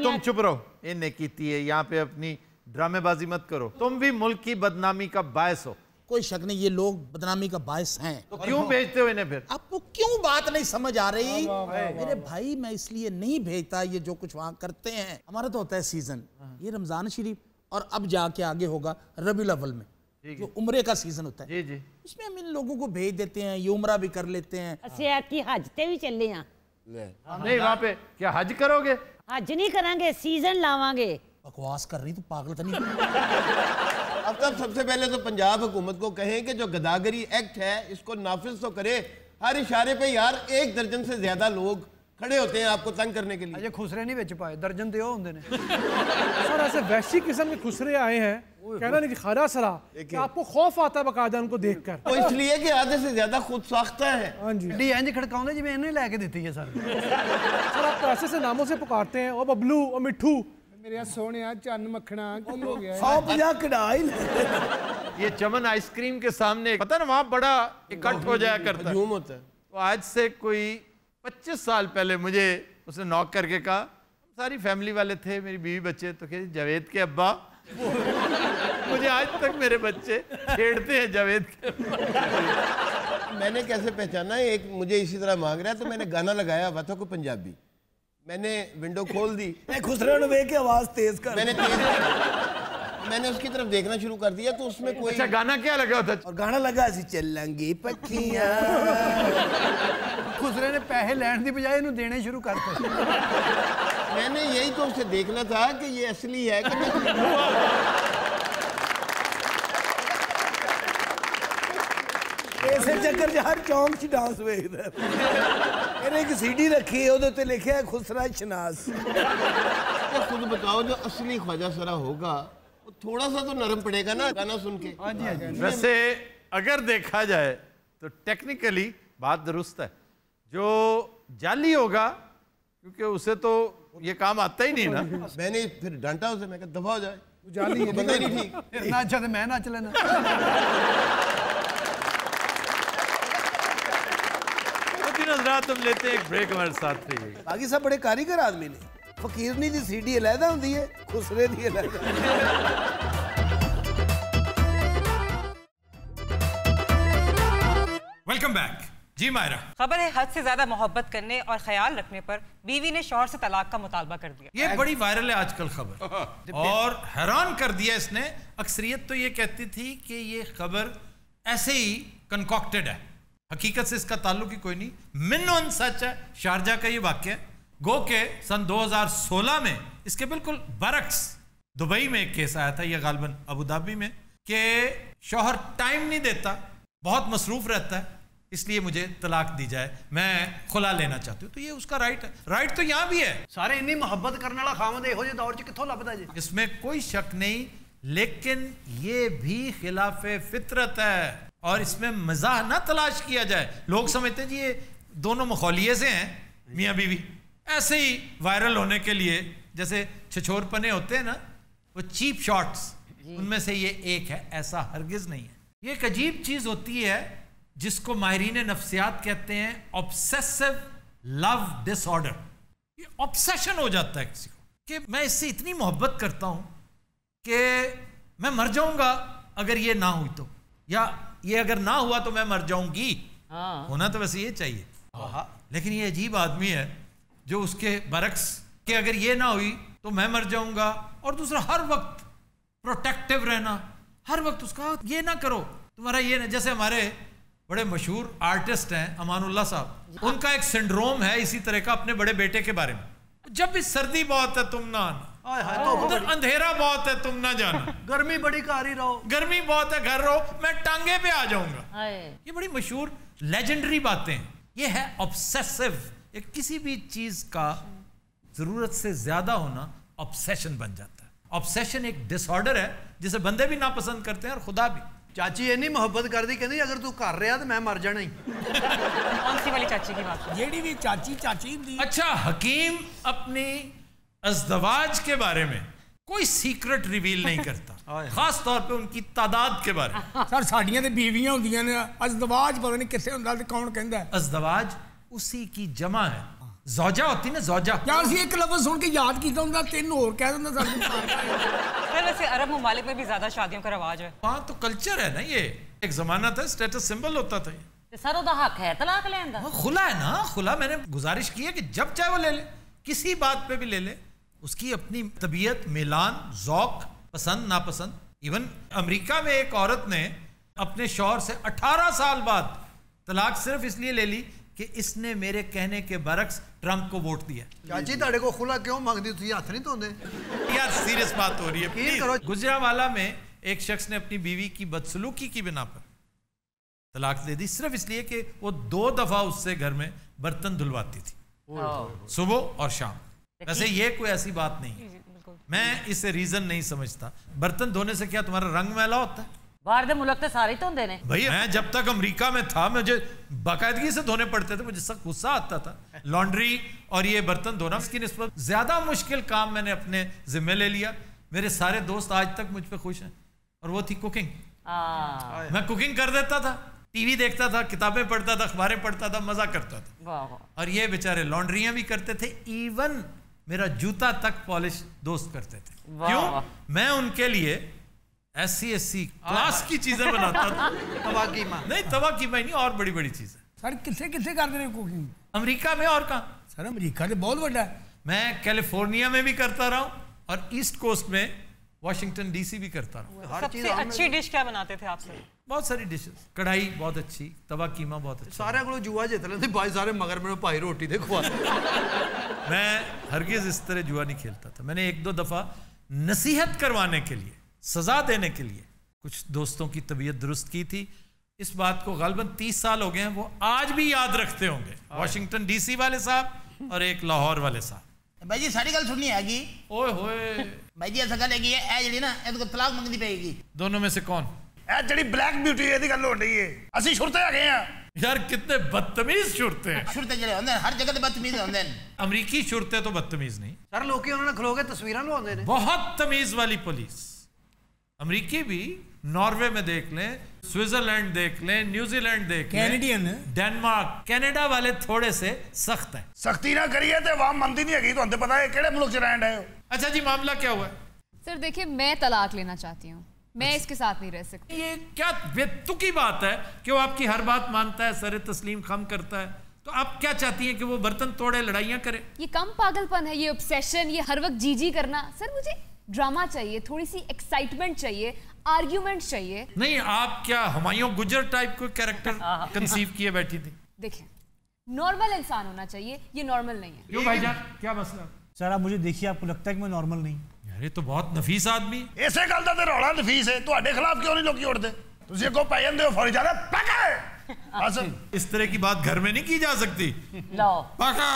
तुम चुप रहो, इन्ने कीती है। यहाँ पे अपनी ड्रामेबाजी मत करो, तुम भी मुल्क की बदनामी का बायस हो। कोई शक नहीं, ये लोग बदनामी का बायस हैं। तो क्यों भेजते हो इन्हें फिर? आपको क्यों बात नहीं समझ आ रही? मेरे भाई, मैं इसलिए नहीं भेजता ये जो कुछ वहां करते हैं। हमारा तो होता है सीजन, ये रमजान शरीफ और अब जाके आगे होगा रबीउल अव्वल में जो उम्रे का सीजन होता है। जी जी, उसमें हम इन लोगों को भेज देते हैं, ये उम्रा भी कर लेते हैं। अच्छा, की हज ते भी चले हैं? नहीं, वहां पे क्या हज करोगे? हज नहीं करांगे, सीजन लावांगे। बकवास कर रही, तो पागल तो नहीं? अब तब सबसे पहले तो पंजाब हुकूमत को कहें कि जो गदागरी एक्ट है इसको नाफिज तो करे। हर इशारे पे यार 1 दर्जन से ज्यादा लोग खड़े होते हैं आपको तंग करने के लिए। अजय खुसरे नहीं बेच पाए, दर्जन तो होंगे ने। सर ऐसे वैश्विक किस्म के खुसरे आए हैं, कहना नहीं कि खारा सरा कि आपको खौफ आता है बकायदा उनको देखकर। वो इसलिए कि आधे से ज्यादा खुद साख्ता है। हाँ जी, डी इंज खड़काउंदे जिवें इन्हें लेके देती है सर। सर आप तो ऐसे नामों से पुकारते हैं, ओ बबलू, ओ मिठू। मेरे सोने चन्न मखना की हो गया? 150 कढ़ाई। ये चमन आइसक्रीम के सामने पता ना वहां बड़ा इकट्ठ हो जाया करता है, होता है। तो आज से कोई 25 साल पहले मुझे उसने नॉक करके कहा, सारी फैमिली वाले थे, मेरी बीवी बच्चे, तो कहे जावेद के अब्बा। मुझे आज तक मेरे बच्चे छेड़ते हैं जावेद के अब्बा। मैंने कैसे पहचाना, एक मुझे इसी तरह मांग रहा है, तो मैंने गाना लगाया हुआ था कोई पंजाबी, मैंने विंडो खोल दी, खुसरे ने देख के आवाज तेज कर, मैंने उसकी तरफ देखना शुरू कर दिया, तो उसमें कोई अच्छा गाना क्या लगा होता? और गाना लगा सी चलेंगी पखियां। खुसरे ने पैसे लैंड की बजाय इन्हें देने शुरू करते। मैंने यही तो उसे देखना था कि ये असली है कि ऐसे चक्कर च हर चौंक च डांस वेखदा है। एक सीडी रखी है, उहदे ते लिखा है खुसरा शनास। तो खुद बताओ, जो असली ख्वाजा सरा होगा वो थोड़ा सा तो नरम पड़ेगा ना गाना सुन के। वैसे अगर देखा जाए तो टेक्निकली बात दुरुस्त है, जो जाली होगा क्योंकि उसे तो ये काम आता ही नहीं ना। मैंने फिर डांटा उसे, मैं कहा दफा हो जाए, जाली है, बंदा नहीं ठीक। फिर ना अच्छा तो मैं नाच लेना। तुम लेते एक ब्रेक, हमारे साथ रहिए। बाकी सब बड़े कारीगर आदमी ने। फकीरनी दी सीडी अलहदा हुंदी है, खुसरे दी अलहदा। वेलकम बैक जी मायरा। खबर है हद से ज्यादा मोहब्बत करने और ख्याल रखने पर बीवी ने शौहर से तलाक का मुतालबा कर दिया। ये बड़ी वायरल है आजकल खबर, और हैरान कर दिया इसने। अक्सरियत तो ये कहती थी कि ये खबर ऐसे ही कंकॉक्टेड है, हकीकत से इसका ताल्लुक ही कोई नहीं। मिन सच है। शारजा का ये वाक्य है, गो के सन 2016 में इसके बिल्कुल बरक्स दुबई में एक केस आया था, ये गालबन अबू धाबी में, कि शौहर टाइम नहीं देता, बहुत मसरूफ रहता है, इसलिए मुझे तलाक दी जाए, मैं खुला लेना चाहती हूँ। तो ये उसका राइट है, राइट तो यहाँ भी है। सारे इन्नी मोहब्बत करने वाला खामद इहो जिहे दौर च कित्थों लभदा जी? इसमें कोई शक नहीं, लेकिन ये भी खिलाफे फितरत है और इसमें मजाह ना तलाश किया जाए। लोग समझते हैं जी ये दोनों मखौलिये से हैं, मियाँ बीवी, ऐसे ही वायरल होने के लिए, जैसे छिछोरपने होते हैं ना, वो चीप शॉट्स, उनमें से ये एक है। ऐसा हरगिज नहीं है। ये एक अजीब चीज होती है जिसको माहिरीन नफ्सियात कहते हैं ऑब्सेसिव लव डिसऑर्डर। ये ऑब्सेशन हो जाता है किसी को कि मैं इससे इतनी मोहब्बत करता हूं कि मैं मर जाऊंगा अगर ये ना हुई तो, या ये अगर ना हुआ तो मैं मर जाऊंगी। होना तो वैसे ये चाहिए, लेकिन ये अजीब आदमी है जो उसके बरक्स कि अगर ये ना हुई तो मैं मर जाऊंगा, और दूसरा हर वक्त प्रोटेक्टिव रहना, हर वक्त उसका ये ना करो तुम्हारा ये ना। जैसे हमारे बड़े मशहूर आर्टिस्ट हैं अमानुल्लाह साहब, उनका एक सिंड्रोम है इसी तरह का अपने बड़े बेटे के बारे में। जब भी सर्दी बहुत है तुम ना आना, उधर अंधेरा बहुत है तुम ना जाना, गर्मी बड़ी कारी रहो, गर्मी बहुत है घर रहो, मैं टांगे पे आ जाऊंगा। ये बड़ी मशहूर लेजेंडरी बातें हैं। ये है ऑब्सेसिव, एक किसी भी चीज का जरूरत से ज्यादा होना ऑब्सेशन बन जाता है। ऑब्सेशन एक डिसऑर्डर है जिसे बंदे भी नापसंद करते हैं और खुदा भी। चाची इन्नी मोहब्बत कर दी, कहती अगर तू कर रहा तो मैं मर जाना ही। कौन सी वाली चाची की बात? जेडी भी चाची चाची दी। अच्छा, हकीम अपनी अज़दवाज के बारे में कोई सीक्रेट रिवील नहीं करता, खास तौर पे उनकी तादाद के बारे में। सर साड़ियां ते बीवियां होंदियां ने, अज़दवाज पता नहीं किसे हुंदा ते कौन कहंदा है। अज़दवाज उसी की जमा है, ज़ौजा होती ना, ज़ौजा। क्या ਅਸੀਂ ਇੱਕ ਲਫ਼ਜ਼ ਸੁਣ ਕੇ ਯਾਦ ਕੀਤਾ ਹੁੰਦਾ, ਤਿੰਨ ਹੋਰ ਕਹਿ ਦਿੰਦਾ सर वैसे अरब ममालिक में भी ज्यादा शादियों का रवाज है। हाँ तो कल्चर है ना, ये एक जमाना था, स्टेटस सिंबल होता था। ते सर ओदा हक है तलाक लेने दा? खुला है ना, खुला। मैंने गुजारिश की है कि जब चाहे वो ले ले, किसी बात पे भी ले ले, उसकी अपनी तबीयत, मिलान, ज़ौक, पसंद नापसंद। इवन अमेरिका में एक औरत ने अपने शौहर से 18 साल बाद तलाक सिर्फ इसलिए ले ली कि इसने मेरे कहने के बरक्स ट्रंप को वोट दिया। चाची ताड़े को खुला क्यों मांगदी, तुसी हाथ नहीं धोंदे? यार सीरियस बात हो रही है प्लीज। गुजरावाला में एक शख्स ने अपनी बीवी की बदसलूकी की बिना पर तलाक दे दी, सिर्फ इसलिए कि वो 2 दफा उससे घर में बर्तन धुलवाती थी, सुबह और शाम। वैसे ये कोई ऐसी बात नहीं है, मैं इसे रीजन नहीं समझता। बर्तन धोने से क्या तुम्हारा रंग मैला होता है? बाहर दे मुल्क ते सारे धोंदे ने भाई। मैं जब तक अमेरिका में था मुझे बाकायदगी से धोने पड़ते थे, मुझे सब गुस्सा आता था। लॉन्ड्री और ये बर्तन धोना, इसकी निस्बत ज्यादा मुश्किल काम मैंने अपने जिम्मे ले लिया। मेरे सारे दोस्त आज तक मुझ पे खुश हैं, और वो थी कुकिंग। मैं कुकिंग कर देता था, टीवी देखता था, किताबें पढ़ता था, अखबारें पढ़ता था, मजा करता था। और ये बेचारे लॉन्ड्रियां भी करते थे, इवन मेरा जूता तक पॉलिश दोस्त करते थे। क्यों? मैं उनके लिए SC क्लास की चीजें बनाता था। तवा कीमा नहीं, तवा कीमा नहीं, और बड़ी बड़ी चीजें। सर कितने कितने करते हैं कुकिंग? अमेरिका में और कहाँ? सर अमेरिका तो बहुत बड़ा है। मैं कैलिफोर्निया में भी करता रहा हूँ और ईस्ट कोस्ट में वाशिंगटन DC भी करता रहा। सबसे अच्छी डिश क्या बनाते थे आपसे? बहुत सारी डिशेस। कढ़ाई बहुत अच्छी, तवा कीमा बहुत अच्छा। सारे को जुआ जीत लेते भाई सारे, मगर मेरे भाई रोटी देखो। मैं हरगिज इस तरह जुआ नहीं खेलता था। मैंने 1-2 दफा नसीहत करवाने के लिए, सजा देने के लिए कुछ दोस्तों की तबीयत दुरुस्त की थी। इस बात को गालबन 30 साल हो गए हैं, वो आज भी याद रखते होंगे। वाशिंगटन DC वाले साहब और एक लाहौर वाले साहब। भाई जी सारी गल सुननी हैगी। ओए होए भाई जी ऐसा गल हैगी है जेडी ना ਇਹਦੇ ਕੋਲ तलाक मंगनी पेगी। दोनों में से कौन? ए जड़ी ब्लैक ब्यूटी ਇਹਦੀ ਗੱਲ ਹੋ ਰਹੀ ਹੈ। ਅਸੀਂ ਸ਼ੁਰਤੇ ਆ गए हैं यार, कितने बदतमीज शुरते हैं। शुरते ਜਿਹੜੇ ਹੁੰਦੇ ਹਰ ਜਗ੍ਹਾ ਤੇ ਬਦਤਮੀਜ਼ ਹੁੰਦੇ ਨੇ। अमरीकी शुरते तो बदतमीज नहीं सर, लोग उन्होंने खलो के तस्वीरें लवाते हैं। बहुत तमीज वाली पुलिस। अमरीकी भी नॉर्वे में देख लें, स्विट्जरलैंड देख लें, न्यूजीलैंड देख लें, कैनेडियन, डेनमार्क, कनाडा वाले थोड़े से सख्त हैं। सख्ती ना करिए तो आवाम मनती नहीं है। तो पता है केड़े मुल्क च रहन रहे हो। अच्छा जी, मामला क्या हुआ? सर देखिए, मैं तलाक लेना चाहती हूँ। मैं इसके साथ नहीं रह सकती। ये क्या बेतुकी बात है कि वो आपकी हर बात मानता है, सरे तस्लीम खम करता है। तो आप क्या चाहती हैं कि वो बर्तन तोड़े, लड़ाइयाँ करे? ये कम पागलपन है, ये ऑब्सेशन, ये हर वक्त जी करना। सर मुझे ड्रामा चाहिए, थोड़ी सी एक्साइटमेंट चाहिए, आर्ग्यूमेंट चाहिए। नहीं, आप क्या हुमायूं गुजर टाइप को कैरेक्टर कंसीव किए बैठी थी? देखिए, नॉर्मल इंसान होना चाहिए, ये नॉर्मल नहीं है। क्यों भाईजान, क्या मसला? सर आप मुझे देखिए, आपको लगता है कि मैं नॉर्मल नहीं? अरे तो बहुत नफीस आदमी। इसे गल दा ते रौला नफीस है। ਤੁਹਾਡੇ खिलाफ क्यों नहीं लोग उड़ते? तुझे को पै जांदे हो फौरी जा रहे पका। इस तरह की बात घर में नहीं की जा सकती। लो पका।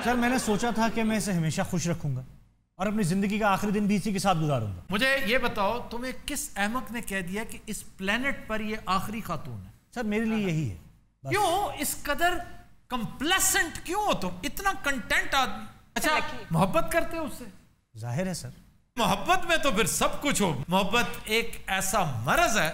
सर मैंने सोचा था कि मैं इसे हमेशा खुश रखूंगा और अपनी जिंदगी का आखिरी दिन भी इसी के साथ गुजारूंगा। मुझे ये बताओ, तुम्हें किस अहमक ने कह दिया कि इस प्लेनेट पर ये आखिरी खातून है? सर मेरे लिए यही है। क्यों इस कदर कंप्लेसेंट क्यों हो तुम? इतना कंटेंट आदमी। अच्छा, मोहब्बत करते हो उससे? जाहिर है सर। मोहब्बत में तो फिर सब कुछ हो। मोहब्बत एक ऐसा मर्ज है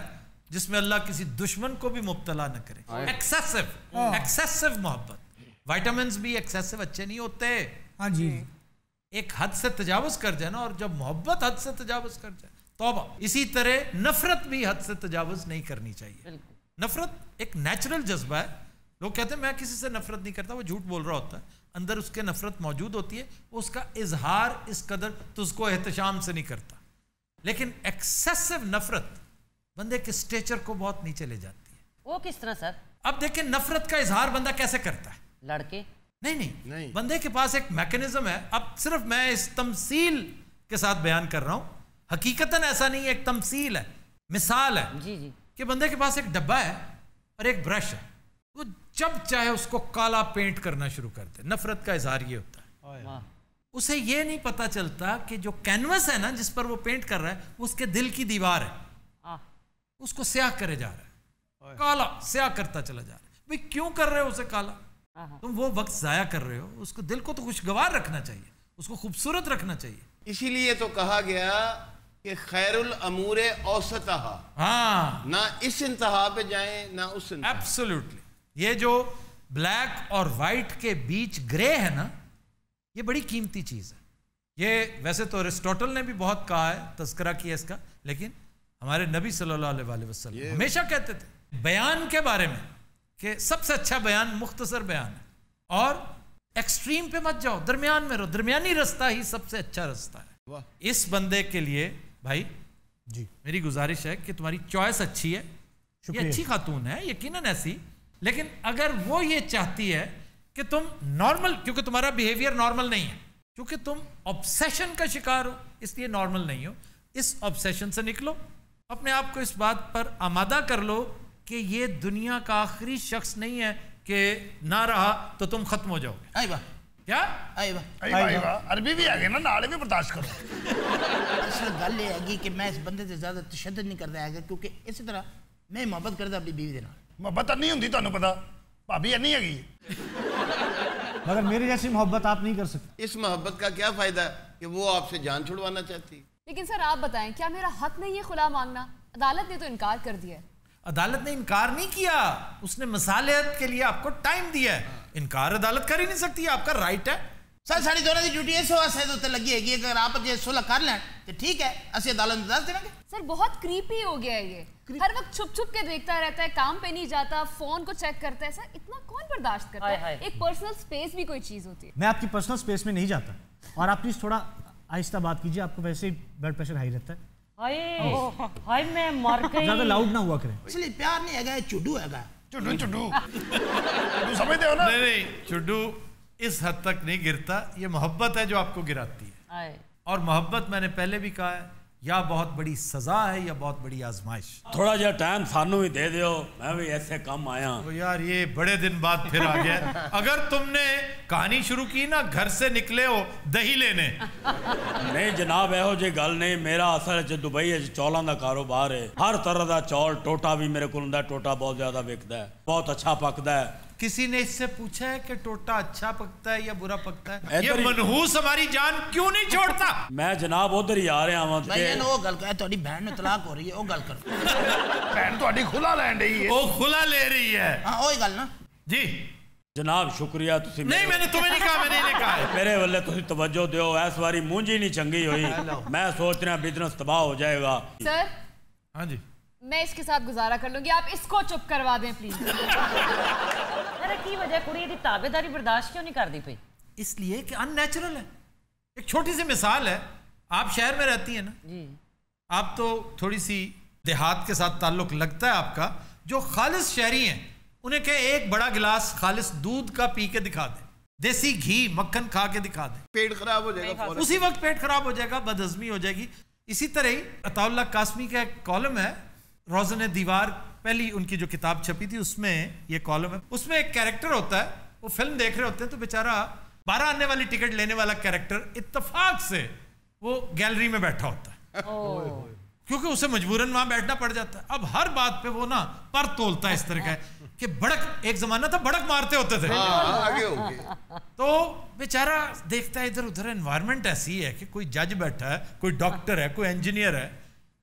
जिसमें अल्लाह किसी दुश्मन को भी मुब्तला न करे। एक्सेसिव मोहब्बत। विटामिन्स भी एक्सेसिव अच्छे नहीं होते। हाँ जी। एक हद से तजावुज कर जाए ना, और जब मोहब्बत हद से तजावुज कर जाए तौबा। इसी तरह नफरत भी हद से तजावुज नहीं करनी चाहिए। नफरत एक नेचुरल जज्बा है। लोग कहते हैं मैं किसी से नफरत नहीं करता, वो झूठ बोल रहा होता है। अंदर उसके नफरत मौजूद होती है, वो उसका इजहार इस कदर तो उसको एहतशाम से नहीं करता। लेकिन एक्सेसिव नफरत बंदे के स्टेचर को बहुत नीचे ले जाती है। वो किस तरह सर? अब देखिए, नफरत का इजहार बंदा कैसे करता है? लड़के? नहीं, बंदे के पास एक मैकेनिज्म है। अब सिर्फ मैं इस तमसील के साथ बयान कर रहा हूं, हकीकतन ऐसा नहीं है, एक तमसील है, मिसाल है जी जी, कि बंदे के पास एक डब्बा है और एक ब्रश है। वो जब चाहे उसको काला पेंट करना शुरू कर दे। नफरत का इजहार ये होता है। उसे ये नहीं पता चलता कि जो कैनवस है ना जिस पर वो पेंट कर रहा है, वो उसके दिल की दीवार है। उसको स्याह करे जा रहा है, काला स्याह करता चला जा रहा है। भाई क्यों कर रहे हो उसे काला? तुम वो वक्त जाया कर रहे हो। उसको दिल को तो खुशगवार रखना चाहिए, उसको खूबसूरत रखना चाहिए। इसीलिए तो कहा गया कि खैरुल अमूरे औसतहा। हाँ, ना इस इंतहा पे जाएं ना उस इंतहा। एब्सोल्युटली। ये जो ब्लैक और वाइट के बीच ग्रे है ना, ये बड़ी कीमती चीज है। ये वैसे तो अरिस्टोटल ने भी बहुत कहा है, तस्करा किया इसका, लेकिन हमारे नबी सल्लल्लाहु अलैहि वसल्लम हमेशा कहते थे बयान के बारे में कि सबसे अच्छा बयान मुख्तसर बयान है, और एक्सट्रीम पे मत जाओ, दरमियान में रहो। दरमियानी रास्ता ही सबसे अच्छा रास्ता है। इस बंदे के लिए भाई जी मेरी गुजारिश है कि तुम्हारी चॉइस अच्छी है, ये अच्छी खातून है यकीनन ऐसी, लेकिन अगर वो ये चाहती है कि तुम नॉर्मल, क्योंकि तुम्हारा बिहेवियर नॉर्मल नहीं है, क्योंकि तुम ऑब्सेशन का शिकार हो इसलिए नॉर्मल नहीं हो। इस ऑब्सेशन से निकलो, अपने आप को इस बात पर आमादा कर लो कि ये दुनिया का आखिरी शख्स नहीं है कि ना रहा तो तुम खत्म हो जाओगे। आई बा क्या? आई बा अरबी भी आ गए ना, नाले भी बर्दाश्त करो। असल गल ये है कि मैं इस बंदे से ज्यादा तशद्दुद नहीं करता है, क्योंकि इसी तरह मैं मोहब्बत करता अपनी बीवी के नाल। मोहब्बत नहीं होती, ਤੁਹਾਨੂੰ पता भाभी नहीं हैगी। मगर मेरी जैसी मोहब्बत आप नहीं कर सकते। इस मोहब्बत का क्या फायदा कि वो आपसे जान छुड़वाना चाहती। लेकिन सर आप बताएं, क्या मेरा हक नहीं है खुला मांगना? अदालत ने तो इनकार कर दिया है। अदालत ने इनकार नहीं किया, उसने मसालियत के लिए आपको टाइम दिया है। इनकार अदालत कर ही नहीं सकती, आपका राइट है। सर साड़ी दोनों की ड्यूटी इस वास्ते तो लगी है, अगर आप जे सुलह कर लें तो ठीक है, असि अदालत में दस देंगे। सर बहुत क्रीपी हो गया है ये, हर वक्त छुप छुप के देखता रहता है, काम पे नहीं जाता, फोन को चेक करता है। सर इतना कौन बर्दाश्त करता है? एक पर्सनल स्पेस भी कोई चीज होती है। मैं आपकी पर्सनल स्पेस में नहीं जाता, और आप प्लीज थोड़ा आहिस्ता बात कीजिए, आपको वैसे ही ब्लड प्रेशर हाई रहता है। हाय मैं मर गई। ज्यादा लाउड ना हुआ करें। इसलिए प्यार नहीं है, चुड्डू है। चुड्डू चुड्डू समझते हो ना? नहीं, चुड्डू इस हद तक नहीं गिरता, ये मोहब्बत है जो आपको गिराती है। और मोहब्बत मैंने पहले भी कहा है, या बहुत बड़ी सजा है या बहुत बड़ी आजमाइश। थोड़ा जिहा टाइम सानू भी दे दियो, मैं भी ऐसे कम आया। तो यार ये बड़े दिन बाद फिर आ गया। अगर तुमने कहानी शुरू की ना, घर से निकले हो दही लेने। नहीं जनाब, एहो जी गल नहीं, मेरा असल च दुबई चौलों का कारोबार है। हर तरह का चौल, टोटा भी मेरे को हुंदा, टोटा बहुत ज्यादा विकदा है, बहुत अच्छा पकदा है। किसी ने इससे पूछा है कि टोटा अच्छा पकता है या बुरा पकता है? ये मनहूस हमारी जान क्यों नहीं छोड़ता? मैं जनाब उधर ही आ रहा हूं। वो गल कर, तुम्हारी बहन में तलाक हो रही है, वो गल कर। बहन तुम्हारी खुला लैन रही है। वो खुला ले रही है। हां वही गल ना जी। जनाब शुक्रिया, तुसी नहीं मैंने तुम्हें नहीं कहा, मैंने नहीं कहा है। मेरे वाले तुसी तवज्जो दियो, इस बारी मुंजी नहीं चंगी हुई, मैं सोच रहा बिजनेस तबाह हो जाएगा। सर हाँ जी, मैं इसके साथ गुजारा कर लूंगी, आप इसको चुप करवा दें प्लीज। अरे की वजह कुड़ी दी ताबेदारी बर्दाश्त क्यों नहीं करती पई? इसलिए कि अननेचुरल है। एक छोटी सी मिसाल है, आप शहर में रहती हैं ना जी, आप तो थोड़ी सी देहात के साथ ताल्लुक लगता है आपका। जो खालिस शहरी हैं उन्हें कहे एक बड़ा गिलास खालिस दूध का पी के दिखा दे, देसी घी मक्खन खा के दिखा दे, पेट खराब हो जाएगा, उसी वक्त पेट खराब हो जाएगा, बदहजमी हो जाएगी। इसी तरह ही अताउल्लाह कासमी का एक कॉलम है, रोज़न दीवार, पहली उनकी जो किताब छपी थी उसमें ये कॉलम है। उसमें एक कैरेक्टर होता है, वो फिल्म देख रहे होते हैं तो बेचारा 12 आने वाली टिकट लेने वाला कैरेक्टर इत्तेफाक से वो गैलरी में बैठा होता है, क्योंकि उसे मजबूरन वहां बैठना पड़ जाता है। अब हर बात पे वो ना पर तोलता है इस तरह का कि बड़क, एक जमाना था बड़क मारते होते थे, आगे हो गए। तो बेचारा देखता है इधर उधर, एनवायरनमेंट ऐसी है कि कोई जज बैठा है, कोई डॉक्टर है, कोई इंजीनियर है,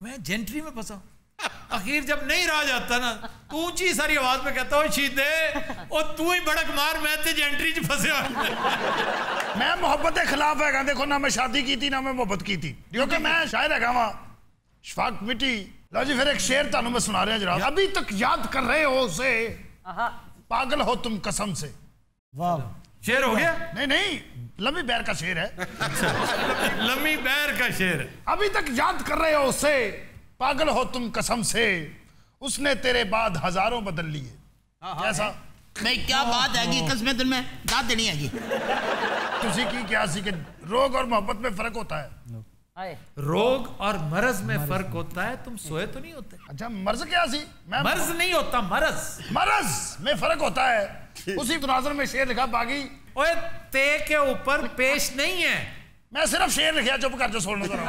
मैं जेंट्री में फंसा। आखिर जब नहीं रहा जाता ना, तो ऊंची सारी आवाज में कहता हो शीदे और तू ही बड़क मार, मैं ते जेंट्री च फंसे। मैं मोहब्बत के खिलाफ है, देखो ना मैं शादी की थी ना मैं मोहब्बत की थी, क्योंकि मैं शायर है वहां शफाक मिट्टी। लो जी फिर एक शेर तानू मैं सुना रहा हूं जनाब, अभी तक याद कर रहे हो उसे, पागल हो तुम कसम से। वाह, शेर हो गया? नहीं नहीं, लम्बी बैर का शेर है। अच्छा, लम्बी बैर का शेर है। अभी तक याद कर रहे हो उसे, पागल हो तुम कसम से, उसने तेरे बाद हजारों बदल लिए। कैसा नहीं, क्या बात है, कसमें दिल में दाद देनी है। तुसी की क्या सी कि रोग और मोहब्बत में फर्क होता है? रोग और मर्ज में फर्क होता है, तुम सोए तो नहीं होते। अच्छा मर्ज क्या सी? मर्ज नहीं होता, मर्ज, मर्ज में फर्क होता है। उसी मुनाजर में शेर लिखा, बागी ओए ते के ऊपर पेश नहीं है, मैं सिर्फ शेर लिखा, चुप कर जो सोचना जरा।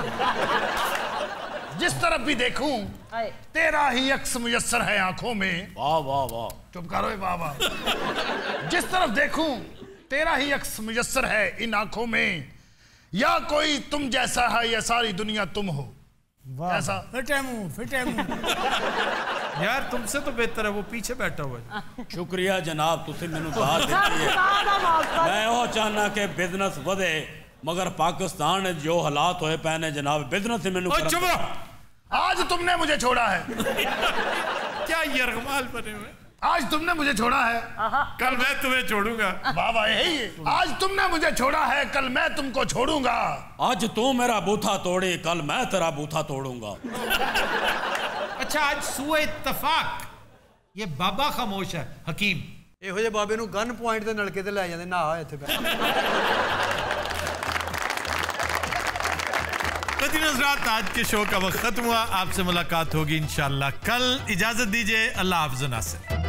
जिस तरफ भी देखूं तेरा ही अक्स मुयस्सर है आंखों में। वाह वाह वाह, चुप करो वाह वाह। जिस तरफ देखूं तेरा ही अक्स मुयस्सर है इन आंखों में, या कोई तुम जैसा है या सारी दुनिया तुम हो। ऐसा फिटे मुंह यार तुमसे तो बेहतर है वो पीछे बैठा हुआ है। शुक्रिया जनाब, तुसी मैनू दाद देती है। मैं वो चाहना कि बिजनेस वधे, मगर पाकिस्तान जो हालात होए पे ने जनाब, बिजनेस से मैनू चुप रहो, आज तुमने मुझे छोड़ा है। क्या यरगमाल बने हुए, आज तुमने मुझे छोड़ा है, कल मैं तुम्हें छोड़ूंगा। बाबा यही है, आज तुमने मुझे छोड़ा है, कल मैं तुमको छोड़ूंगा। आज तू मेरा बूथा तोड़ी, कल मैं तेरा बूथा तोड़ूंगा। अच्छा आज सुए इत्तफाक ये बाबा खामोश है, हकीम ਇਹੋ ਜਿਹੇ ਬਾਬੇ ਨੂੰ ਗਨ ਪੁਆਇੰਟ ਤੇ ਨਲਕੇ ਤੇ ਲੈ ਜਾਂਦੇ, ਨਹਾ ਇੱਥੇ नज़रात आज के शो का वक्त खत्म हुआ, आपसे मुलाकात होगी इंशाल्लाह कल। इजाजत दीजिए, अल्लाह हाफ़िज़।